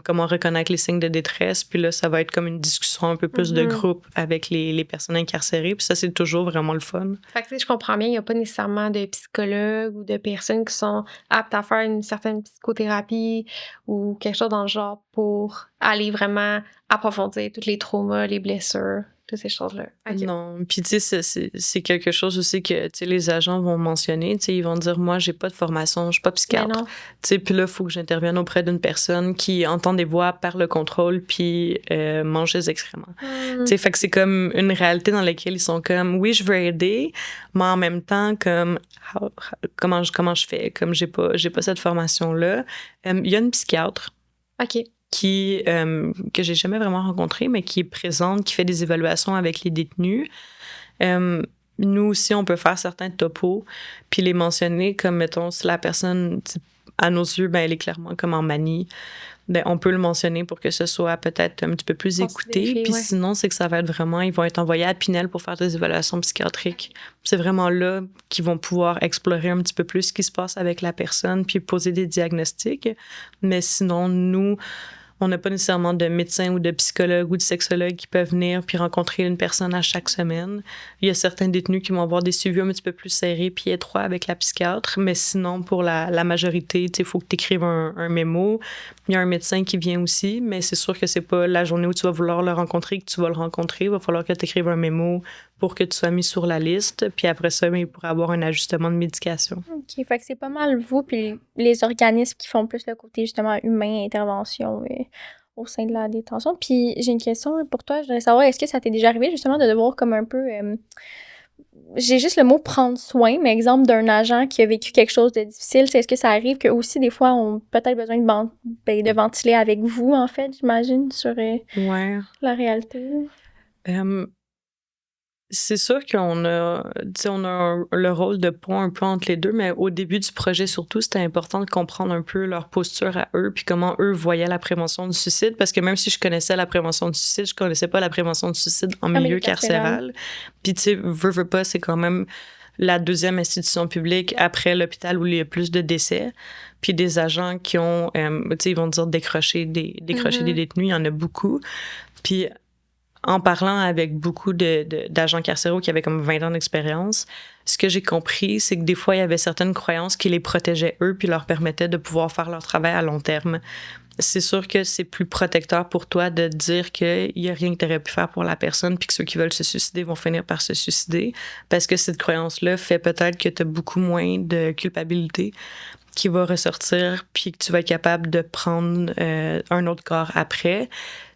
comment reconnaître les signes de détresse, puis là, ça va être comme une discussion un peu plus de groupe avec les personnes incarcérées, puis ça, c'est toujours vraiment le fun. Fait que, tu sais, je comprends bien, il n'y a pas nécessairement de psychologues ou de personnes qui sont aptes à faire une certaine psychothérapie ou quelque chose dans le genre pour aller vraiment approfondir tous les traumas, les blessures, toutes ces choses-là. Okay. Non, puis tu sais, c'est quelque chose aussi que tu sais, les agents vont mentionner, tu sais, ils vont dire, moi, j'ai pas de formation, je suis pas psychiatre. Tu sais, puis là, il faut que j'intervienne auprès d'une personne qui entend des voix, perd le contrôle, puis mange des excréments. Tu sais, fait que c'est comme une réalité dans laquelle ils sont comme, oui, je veux aider, mais en même temps, comme, comment je fais? Comme j'ai pas cette formation-là. Il y a une psychiatre. OK. Que j'ai jamais vraiment rencontrée, mais qui est présente, qui fait des évaluations avec les détenus. Nous aussi, on peut faire certains topos, puis les mentionner comme, mettons, si la personne, à nos yeux, ben, elle est clairement comme en manie, ben, on peut le mentionner pour que ce soit peut-être un petit peu plus écouté. Puis sinon, c'est que ça va être vraiment, ils vont être envoyés à Pinel pour faire des évaluations psychiatriques. C'est vraiment là qu'ils vont pouvoir explorer un petit peu plus ce qui se passe avec la personne, puis poser des diagnostics. Mais sinon, nous, on n'a pas nécessairement de médecin ou de psychologue ou de sexologue qui peuvent venir puis rencontrer une personne à chaque semaine. Il y a certains détenus qui vont avoir des suivis un petit peu plus serrés puis étroits avec la psychiatre, mais sinon, pour la majorité, il faut que tu écrives un mémo. Il y a un médecin qui vient aussi, mais c'est sûr que c'est pas la journée où tu vas vouloir le rencontrer que tu vas le rencontrer. Il va falloir que tu écrives un mémo pour que tu sois mis sur la liste. Puis après ça, il pourrait avoir un ajustement de médication. OK, fait que c'est pas mal vous puis les organismes qui font plus le côté justement humain, intervention au sein de la détention. Puis j'ai une question pour toi. Je voudrais savoir, est-ce que ça t'est déjà arrivé justement de devoir comme un peu... j'ai juste le mot prendre soin, mais exemple d'un agent qui a vécu quelque chose de difficile, est-ce que ça arrive qu'eux aussi, des fois, ont peut-être besoin de ventiler avec vous, en fait, j'imagine, sur la réalité? C'est sûr qu'on a, le rôle de pont un peu entre les deux, mais au début du projet, surtout, c'était important de comprendre un peu leur posture à eux, puis comment eux voyaient la prévention du suicide, parce que même si je connaissais la prévention du suicide, je connaissais pas la prévention du suicide en milieu carcéral. Puis, tu sais, veux pas, c'est quand même la deuxième institution publique après l'hôpital où il y a plus de décès. Puis des agents qui ont, tu sais, ils vont dire décrocher des détenus, il y en a beaucoup. Puis, en parlant avec beaucoup d'agents carcéraux qui avaient comme 20 ans d'expérience, ce que j'ai compris, c'est que des fois, il y avait certaines croyances qui les protégeaient eux puis leur permettaient de pouvoir faire leur travail à long terme. C'est sûr que c'est plus protecteur pour toi de dire qu'il n'y a rien que tu aurais pu faire pour la personne puis que ceux qui veulent se suicider vont finir par se suicider parce que cette croyance-là fait peut-être que tu as beaucoup moins de culpabilité qui va ressortir puis que tu vas être capable de prendre un autre corps après.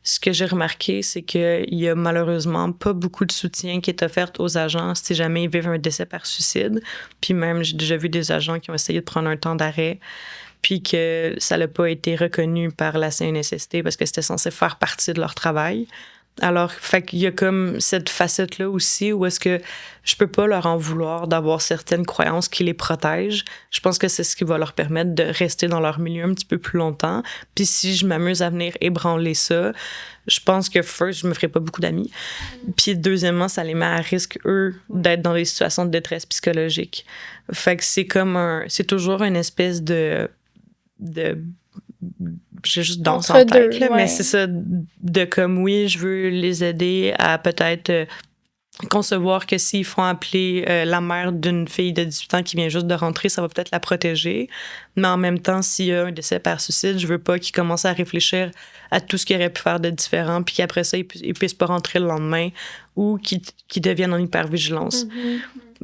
Ce que j'ai remarqué, c'est qu'il y a malheureusement pas beaucoup de soutien qui est offert aux agents si jamais ils vivent un décès par suicide. Puis même, j'ai déjà vu des agents qui ont essayé de prendre un temps d'arrêt puis que ça n'a pas été reconnu par la CNSST parce que c'était censé faire partie de leur travail. Alors, fait qu'il y a comme cette facette-là aussi où est-ce que je peux pas leur en vouloir d'avoir certaines croyances qui les protègent. Je pense que c'est ce qui va leur permettre de rester dans leur milieu un petit peu plus longtemps. Puis si je m'amuse à venir ébranler ça, je pense que first, je me ferai pas beaucoup d'amis. Puis deuxièmement, ça les met à risque, eux, d'être dans des situations de détresse psychologique. Fait que c'est comme c'est toujours une espèce de j'ai juste danse en tête, là, mais c'est ça, de comme, oui, je veux les aider à peut-être concevoir que s'ils font appeler la mère d'une fille de 18 ans qui vient juste de rentrer, ça va peut-être la protéger. Mais en même temps, s'il y a un décès par suicide, je veux pas qu'ils commencent à réfléchir à tout ce qu'ils auraient pu faire de différent, puis qu'après ça, ils puissent pas rentrer le lendemain ou qui deviennent en hypervigilance.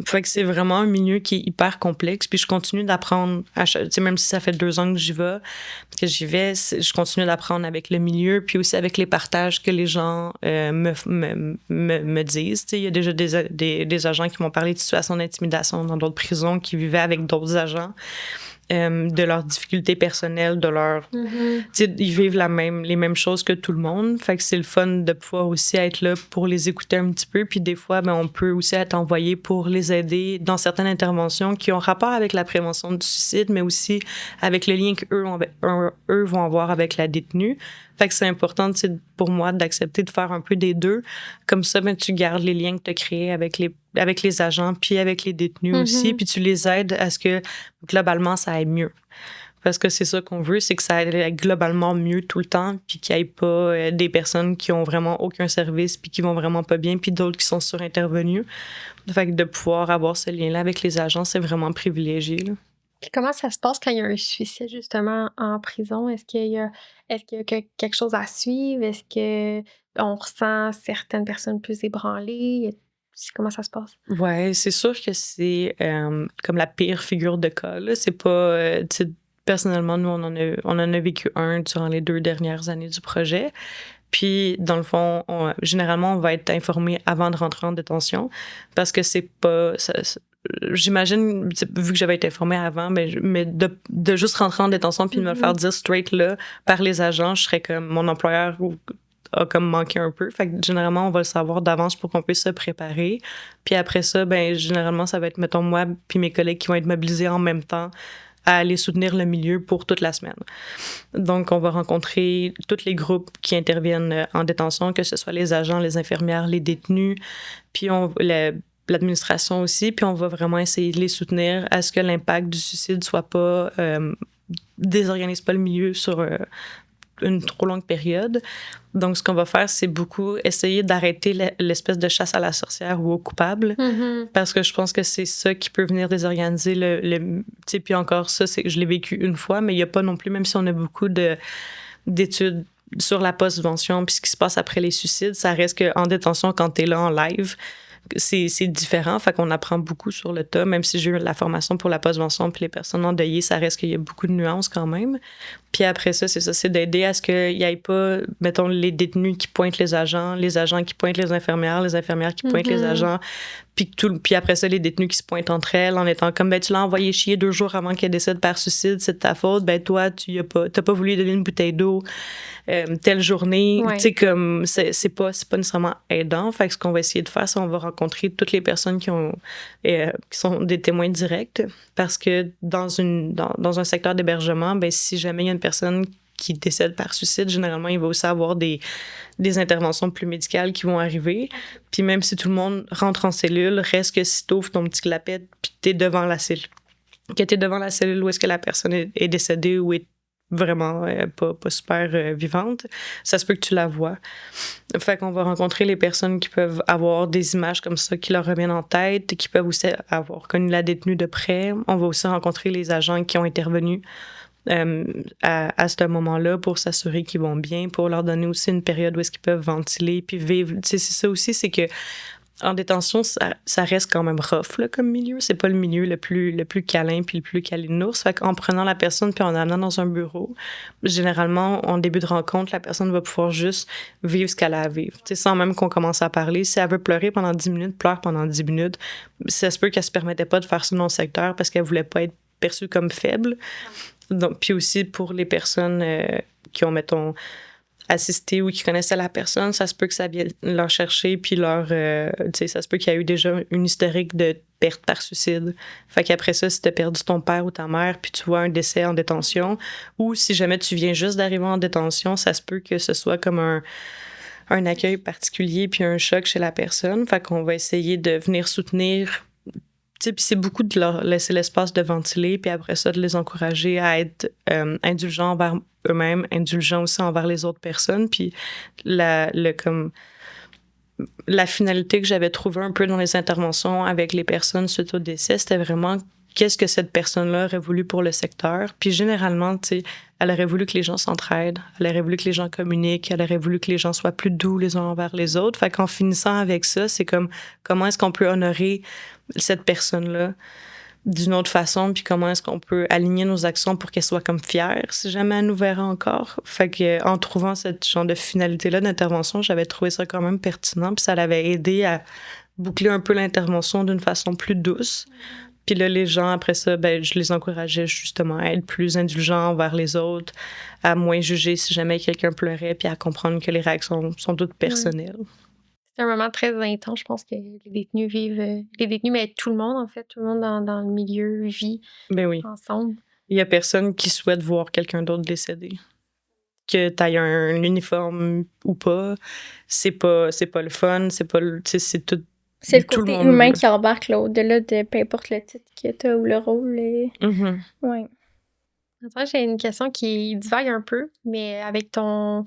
Fait que c'est vraiment un milieu qui est hyper complexe. Puis je continue d'apprendre, même si ça fait 2 ans que j'y vais, je continue d'apprendre avec le milieu, puis aussi avec les partages que les gens me disent. Il y a déjà des agents qui m'ont parlé de situations d'intimidation dans d'autres prisons, qui vivaient avec d'autres agents. De leurs difficultés personnelles, de leur... Ils vivent les mêmes choses que tout le monde. Fait que c'est le fun de pouvoir aussi être là pour les écouter un petit peu. Puis des fois, on peut aussi être envoyé pour les aider dans certaines interventions qui ont rapport avec la prévention du suicide, mais aussi avec le lien qu'eux vont avoir avec la détenue. Fait que c'est important pour moi d'accepter de faire un peu des deux. Comme ça, tu gardes les liens que tu as créés avec les agents, puis avec les détenus aussi, puis tu les aides à ce que globalement, ça aille mieux. Parce que c'est ça qu'on veut, c'est que ça aille globalement mieux tout le temps, puis qu'il n'y ait pas des personnes qui ont vraiment aucun service, puis qui vont vraiment pas bien, puis d'autres qui sont surintervenus. Fait que de pouvoir avoir ce lien-là avec les agents, c'est vraiment privilégié, là. Puis comment ça se passe quand il y a un suicide, justement, en prison? Est-ce qu'il y a quelque chose à suivre? Est-ce qu'on ressent certaines personnes plus ébranlées? Comment ça se passe? Ouais, c'est sûr que c'est comme la pire figure de cas, là. C'est pas... personnellement, nous, on en a vécu un durant les 2 dernières années du projet. Puis, dans le fond, généralement, on va être informé avant de rentrer en détention parce que c'est pas... j'imagine, vu que j'avais été informée avant, mais de juste rentrer en détention puis de me le faire dire straight là par les agents, je serais comme mon employeur a comme manqué un peu. Fait que généralement, on va le savoir d'avance pour qu'on puisse se préparer. Puis après ça, généralement, ça va être, mettons, moi puis mes collègues qui vont être mobilisés en même temps à aller soutenir le milieu pour toute la semaine. Donc, on va rencontrer tous les groupes qui interviennent en détention, que ce soit les agents, les infirmières, les détenus, puis l'administration aussi, puis on va vraiment essayer de les soutenir à ce que l'impact du suicide soit pas... désorganise pas le milieu sur une trop longue période. Donc, ce qu'on va faire, c'est beaucoup essayer d'arrêter l'espèce de chasse à la sorcière ou au coupable, parce que je pense que c'est ça qui peut venir désorganiser tu sais, puis encore ça, je l'ai vécu une fois, mais il n'y a pas non plus, même si on a beaucoup d'études sur la post-vention puis ce qui se passe après les suicides, ça reste qu'en détention, quand t'es là en live, c'est différent, fait qu'on apprend beaucoup sur le tas, même si j'ai eu la formation pour la post-vention puis les personnes endeuillées, ça reste qu'il y a beaucoup de nuances quand même. Puis après ça, c'est d'aider à ce qu'il n'y ait pas, mettons, les détenus qui pointent les agents qui pointent les infirmières qui pointent les agents, puis après ça, les détenus qui se pointent entre elles en étant comme, tu l'as envoyé chier 2 jours avant qu'elle décède par suicide, c'est de ta faute, toi, t'as pas voulu lui donner une bouteille d'eau telle journée, tu sais, comme, c'est pas nécessairement aidant. Fait que ce qu'on va essayer de faire, c'est qu'on va rencontrer toutes les personnes qui sont des témoins directs, parce que dans un secteur d'hébergement, si jamais il y a une personne qui décède par suicide, généralement, il va aussi avoir des interventions plus médicales qui vont arriver. Puis même si tout le monde rentre en cellule, reste que si t'ouvres ton petit clapet puis t'es devant la cellule, où est-ce que la personne est décédée ou est vraiment pas super vivante, ça se peut que tu la vois. Fait qu'on va rencontrer les personnes qui peuvent avoir des images comme ça qui leur reviennent en tête, qui peuvent aussi avoir connu la détenue de près. On va aussi rencontrer les agents qui ont intervenu à ce moment-là pour s'assurer qu'ils vont bien, pour leur donner aussi une période où est-ce qu'ils peuvent ventiler puis vivre. Tu sais, c'est ça aussi, c'est que en détention, ça reste quand même rough là, comme milieu. C'est pas le milieu le plus câlin puis le plus câlinours. Fait qu'en prenant la personne puis en l'amenant dans un bureau, généralement, en début de rencontre, la personne va pouvoir juste vivre ce qu'elle a à vivre. Tu sais, sans même qu'on commence à parler. Si elle veut pleurer pendant 10 minutes, pleure pendant 10 minutes. Ça se peut qu'elle se permettait pas de faire ça dans le secteur parce qu'elle voulait pas être perçue comme faible. Donc, puis aussi pour les personnes qui ont, mettons, assisté ou qui connaissaient la personne, ça se peut que ça vienne leur chercher, puis tu sais, ça se peut qu'il y a eu déjà une historique de perte par suicide. Fait qu'après ça, si t'as perdu ton père ou ta mère, puis tu vois un décès en détention, ou si jamais tu viens juste d'arriver en détention, ça se peut que ce soit comme un accueil particulier puis un choc chez la personne. Fait qu'on va essayer de venir soutenir. Puis c'est beaucoup de leur laisser l'espace de ventiler, puis après ça, de les encourager à être indulgents envers eux-mêmes, indulgents aussi envers les autres personnes. Puis la finalité que j'avais trouvée un peu dans les interventions avec les personnes suite au décès, c'était vraiment qu'est-ce que cette personne-là aurait voulu pour le secteur. Puis généralement, tu sais, Elle aurait voulu que les gens s'entraident. Elle aurait voulu que les gens communiquent. Elle aurait voulu que les gens soient plus doux les uns envers les autres. Fait qu'en finissant avec ça, c'est comme comment est-ce qu'on peut honorer cette personne-là d'une autre façon, puis comment est-ce qu'on peut aligner nos actions pour qu'elle soit comme fière si jamais elle nous verra encore. Fait que en trouvant cette genre de finalité-là d'intervention, j'avais trouvé ça quand même pertinent, puis ça l'avait aidé à boucler un peu l'intervention d'une façon plus douce. Puis là, les gens, après ça, ben, je les encourageais justement à être plus indulgents envers les autres, à moins juger si jamais quelqu'un pleurait, puis à comprendre que les réactions sont toutes personnelles. C'est un moment très intense. Je pense que les détenus vivent... les détenus, mais tout le monde, en fait, tout le monde dans le milieu vit Ben oui. ensemble. Il y a personne qui souhaite voir quelqu'un d'autre décédé. Que t'aies un uniforme ou pas, c'est pas le fun, c'est pas le... tu sais, c'est tout... C'est le tout côté monde- humain qui embarque, là, au-delà de peu importe le titre que t'as ou le rôle. Mhm. Ouais. Attends, j'ai une question qui divague un peu, mais avec ton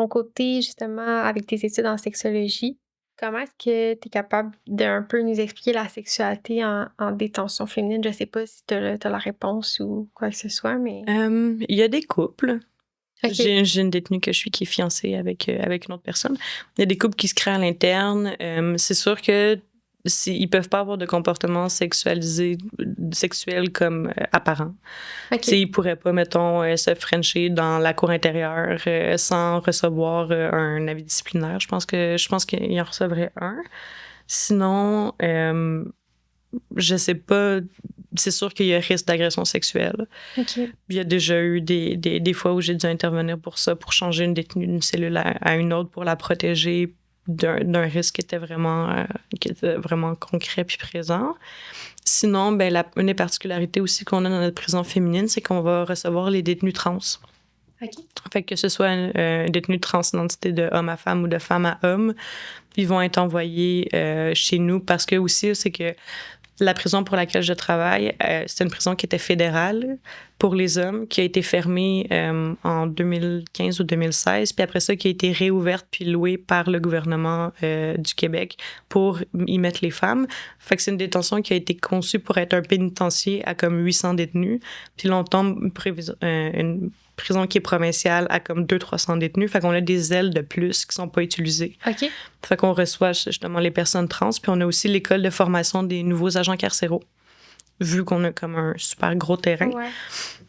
côté, justement, avec tes études en sexologie, comment est-ce que tu es capable d'un peu nous expliquer la sexualité en détention féminine? Je sais pas si tu as la réponse ou quoi que ce soit, mais... Il y a des couples. Ok. J'ai une détenue que je suis qui est fiancée avec une autre personne. Il y a des couples qui se créent à l'interne. C'est sûr que ils peuvent pas avoir de comportement sexuel comme apparent. Ok. Tu sais, ils pourraient pas, mettons, se frencher dans la cour intérieure sans recevoir un avis disciplinaire. Je pense qu'il en recevrait un. Sinon, je sais pas. C'est sûr qu'il y a risque d'agression sexuelle. Ok. Il y a déjà eu des fois où j'ai dû intervenir pour ça, pour changer une détenue d'une cellule à une autre pour la protéger d'un risque qui était vraiment concret puis présent. Sinon, ben, une des particularités aussi qu'on a dans notre prison féminine, c'est qu'on va recevoir les détenus trans. Ok. Fait que ce soit un détenu de transidentité de homme à femme ou de femme à homme, ils vont être envoyés chez nous parce que aussi, c'est que la prison pour laquelle je travaille, c'est une prison qui était fédérale pour les hommes, qui a été fermée en 2015 ou 2016, puis après ça, qui a été réouverte puis louée par le gouvernement du Québec pour y mettre les femmes. Fait que c'est une détention qui a été conçue pour être un pénitencier à comme 800 détenus, puis longtemps une prison qui est provinciale à comme 200-300 détenus. Fait qu'on a des ailes de plus qui sont pas utilisées. OK. Fait qu'on reçoit justement les personnes trans, puis on a aussi l'école de formation des nouveaux agents carcéraux, vu qu'on a comme un super gros terrain. Ouais.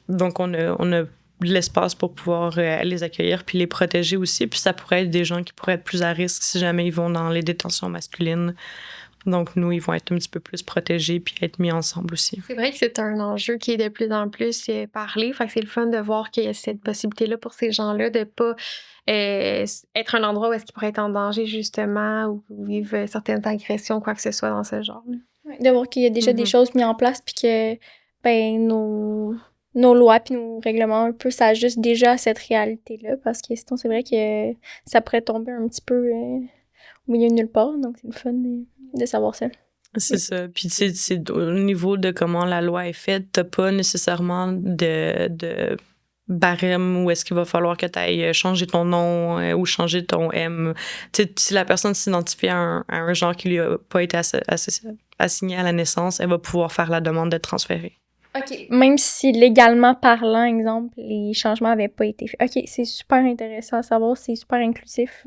Donc, on a de l'espace pour pouvoir les accueillir puis les protéger aussi. Puis ça pourrait être des gens qui pourraient être plus à risque si jamais ils vont dans les détentions masculines. Donc, nous, ils vont être un petit peu plus protégés puis être mis ensemble aussi. C'est vrai que c'est un enjeu qui est de plus en plus parlé. Fait que c'est le fun de voir qu'il y a cette possibilité-là pour ces gens-là de pas être un endroit où est-ce qu'ils pourraient être en danger, justement, ou vivre certaines agressions, quoi que ce soit dans ce genre. Ouais, de voir qu'il y a déjà des choses mises en place puis que ben nos lois puis nos règlements un peu s'ajustent déjà à cette réalité-là parce que sinon c'est vrai que ça pourrait tomber un petit peu au milieu de nulle part. Donc c'est le fun de savoir ça. C'est ça. Puis, tu sais, c'est au niveau de comment la loi est faite, t'as pas nécessairement de barème où est-ce qu'il va falloir que tu ailles changer ton nom ou changer ton M. Tu sais, si la personne s'identifie à un genre qui lui a pas été assigné à la naissance, elle va pouvoir faire la demande d'être transférée. OK. Même si légalement parlant, exemple, les changements n'avaient pas été faits. OK, c'est super intéressant à savoir, c'est super inclusif.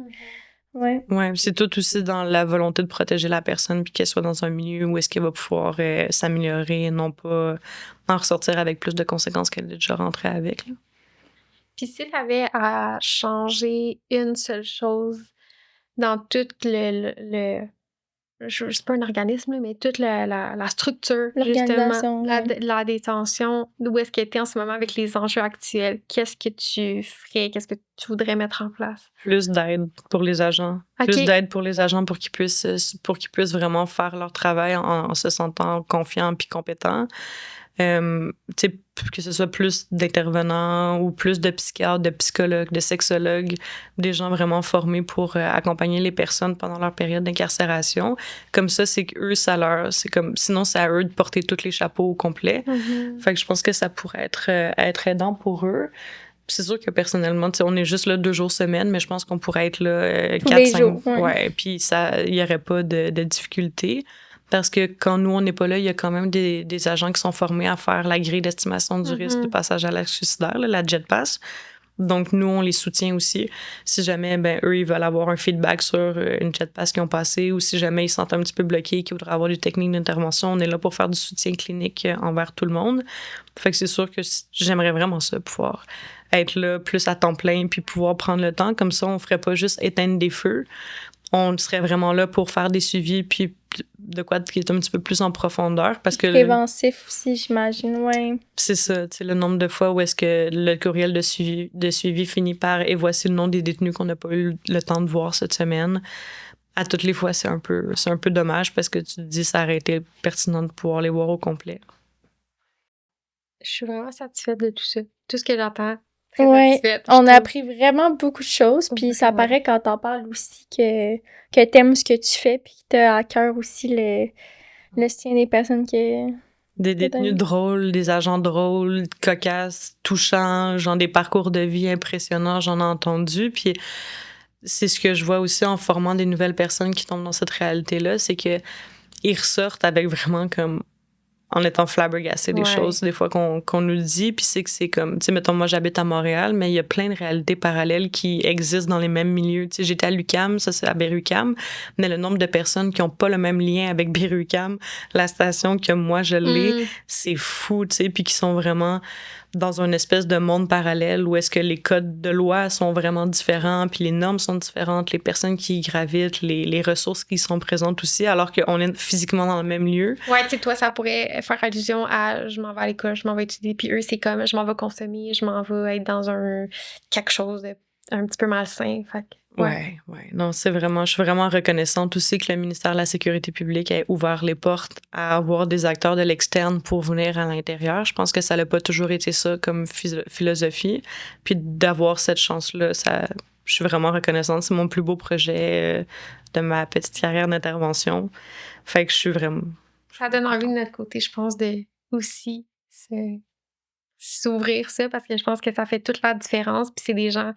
Ouais. Ouais, c'est tout aussi dans la volonté de protéger la personne puis qu'elle soit dans un milieu où est-ce qu'elle va pouvoir s'améliorer et non pas en ressortir avec plus de conséquences qu'elle est déjà rentrée avec. Là. Puis si tu avais à changer une seule chose dans tout c'est pas un organisme, là, mais toute la structure, justement, la détention, d'où est-ce qu'elle était en ce moment avec les enjeux actuels, qu'est-ce que tu ferais, qu'est-ce que tu voudrais mettre en place? Plus d'aide pour les agents. Okay. Plus d'aide pour les agents pour qu'ils puissent vraiment faire leur travail en se sentant confiants puis compétents. Que ce soit plus d'intervenants ou plus de psychiatres, de psychologues, de sexologues, des gens vraiment formés pour accompagner les personnes pendant leur période d'incarcération. Comme ça, c'est qu'eux, sinon c'est à eux de porter tous les chapeaux au complet. Mm-hmm. Fait que je pense que ça pourrait être aidant pour eux. C'est sûr que personnellement, on est juste là 2 jours semaine, mais je pense qu'on pourrait être là 4-5 jours. Ouais, puis il n'y aurait pas de difficulté. Parce que quand nous, on n'est pas là, il y a quand même des agents qui sont formés à faire la grille d'estimation du risque de passage à l'acte suicidaire, là, la JetPass. Donc, nous, on les soutient aussi. Si jamais, eux, ils veulent avoir un feedback sur une JetPass qu'ils ont passé ou si jamais ils se sentent un petit peu bloqués, qu'ils voudraient avoir des techniques d'intervention, on est là pour faire du soutien clinique envers tout le monde. Fait que c'est sûr que j'aimerais vraiment ça, pouvoir être là plus à temps plein puis pouvoir prendre le temps. Comme ça, on ferait pas juste éteindre des feux. On serait vraiment là pour faire des suivis puis de quoi qui est un petit peu plus en profondeur parce que Préventif aussi, j'imagine, ouais. c'est ça, tu sais, le nombre de fois où est-ce que le courriel de suivi finit par et voici le nom des détenus qu'on n'a pas eu le temps de voir cette semaine. À toutes les fois, c'est un peu dommage parce que tu te dis ça aurait été pertinent de pouvoir les voir au complet. Je suis vraiment satisfaite de tout ça. Tout ce que j'entends. Ouais, on a appris vraiment beaucoup de choses, puis ça paraît quand t'en parles aussi que t'aimes ce que tu fais, puis que t'as à cœur aussi le soutien des personnes que... Des détenus drôles, des agents drôles, cocasses, touchants, genre des parcours de vie impressionnants, j'en ai entendu, puis c'est ce que je vois aussi en formant des nouvelles personnes qui tombent dans cette réalité-là, c'est que ils ressortent avec vraiment comme en étant flabbergassés des choses, des fois qu'on nous dit, puis c'est que c'est comme, tu sais, mettons, moi, j'habite à Montréal, mais il y a plein de réalités parallèles qui existent dans les mêmes milieux. Tu sais, j'étais à l'UQAM, ça, c'est à Berry-UQAM, mais le nombre de personnes qui n'ont pas le même lien avec Berry-UQAM, la station que moi, je l'ai, c'est fou, tu sais, puis qui sont vraiment dans une espèce de monde parallèle où est-ce que les codes de loi sont vraiment différents, puis les normes sont différentes, les personnes qui y gravitent, les ressources qui sont présentes aussi, alors qu'on est physiquement dans le même lieu. Ouais, tu sais, toi, ça pourrait faire allusion à je m'en vais à l'école, je m'en vais étudier, puis eux, c'est comme je m'en vais consommer, je m'en vais être dans quelque chose de un petit peu malsain. Fait que, ouais. Non, je suis vraiment reconnaissante aussi que le ministère de la Sécurité publique ait ouvert les portes à avoir des acteurs de l'externe pour venir à l'intérieur. Je pense que ça n'a pas toujours été ça comme philosophie. Puis d'avoir cette chance-là, je suis vraiment reconnaissante. C'est mon plus beau projet de ma petite carrière d'intervention. Fait que je suis vraiment... Ça donne envie de notre côté, je pense, de aussi s'ouvrir ça parce que je pense que ça fait toute la différence. Puis c'est des gens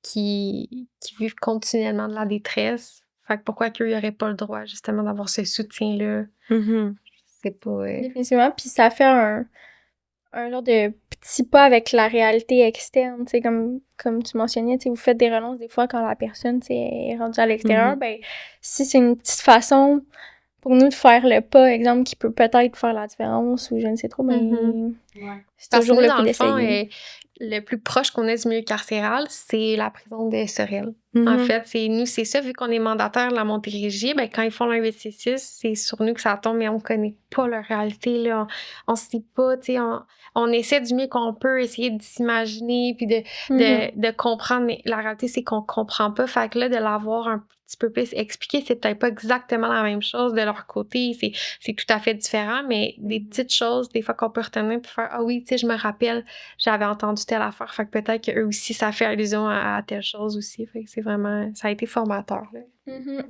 qui vivent continuellement de la détresse. Fait que pourquoi qu'eux, ils n'auraient pas le droit, justement, d'avoir ce soutien-là? C'est pas... Définitivement. Puis ça fait un genre de petit pas avec la réalité externe. Tu sais, comme tu mentionnais, tu sais, vous faites des relances des fois quand la personne, tu sais, est rendue à l'extérieur. Ben, si c'est une petite façon pour nous de faire le pas, exemple, qui peut peut-être faire la différence ou je ne sais trop, mais c'est toujours le coup d'essayer. Le plus proche qu'on est du milieu carcéral, c'est la prison de Sorel. En fait, c'est ça, vu qu'on est mandataire de la Montérégie, ben, quand ils font le 866, c'est sur nous que ça tombe, mais on connaît pas leur réalité, là. On sait pas, tu sais, on essaie du mieux qu'on peut essayer de s'imaginer puis de comprendre, mais la réalité, c'est qu'on comprend pas. Fait que là, de l'avoir un petit peu plus expliqué, c'est peut-être pas exactement la même chose de leur côté, c'est tout à fait différent, mais des petites choses, des fois qu'on peut retenir puis faire « Ah oui, tu sais, je me rappelle, j'avais entendu telle affaire. » Fait que peut-être qu'eux aussi, ça fait allusion à telle chose aussi. Fait que c'est vraiment... Ça a été formateur, là.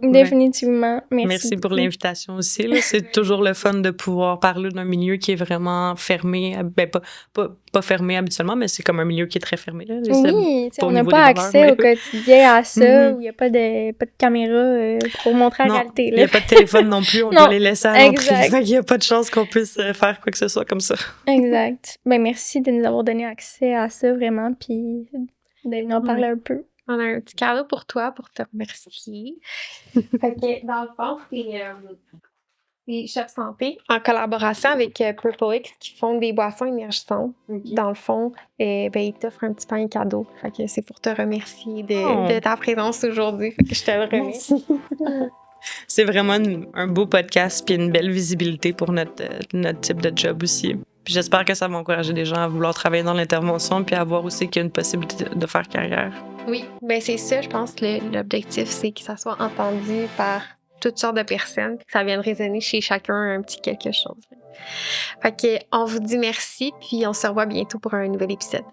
Définitivement. Merci pour l'invitation aussi. Là. C'est toujours le fun de pouvoir parler d'un milieu qui est vraiment fermé. Ben, pas fermé habituellement, mais c'est comme un milieu qui est très fermé. Là. Oui, on n'a pas accès au quotidien à ça, où il n'y a pas de caméra pour montrer la réalité. Il n'y a pas de téléphone non plus, on doit les laisser à l'entrée. Fait qu'il n'y a pas de chance qu'on puisse faire quoi que ce soit comme ça. Exact. Ben, merci de nous avoir donné accès à ça, vraiment, puis de venir en parler un peu. On a un petit cadeau pour toi, pour te remercier. Fait que, dans le fond, c'est Chef Santé, en collaboration avec Purple X, qui font des boissons énergisantes. Dans le fond, ils t'offrent un petit pain cadeau. Fait que c'est pour te remercier de ta présence aujourd'hui. Fait que je te le remercie. C'est vraiment un beau podcast puis une belle visibilité pour notre type de job aussi. Puis j'espère que ça va encourager des gens à vouloir travailler dans l'intervention puis à voir aussi qu'il y a une possibilité de faire carrière. Oui, ben c'est ça, je pense que l'objectif, c'est que ça soit entendu par toutes sortes de personnes, que ça vienne résonner chez chacun un petit quelque chose. Fait que on vous dit merci, puis on se revoit bientôt pour un nouvel épisode.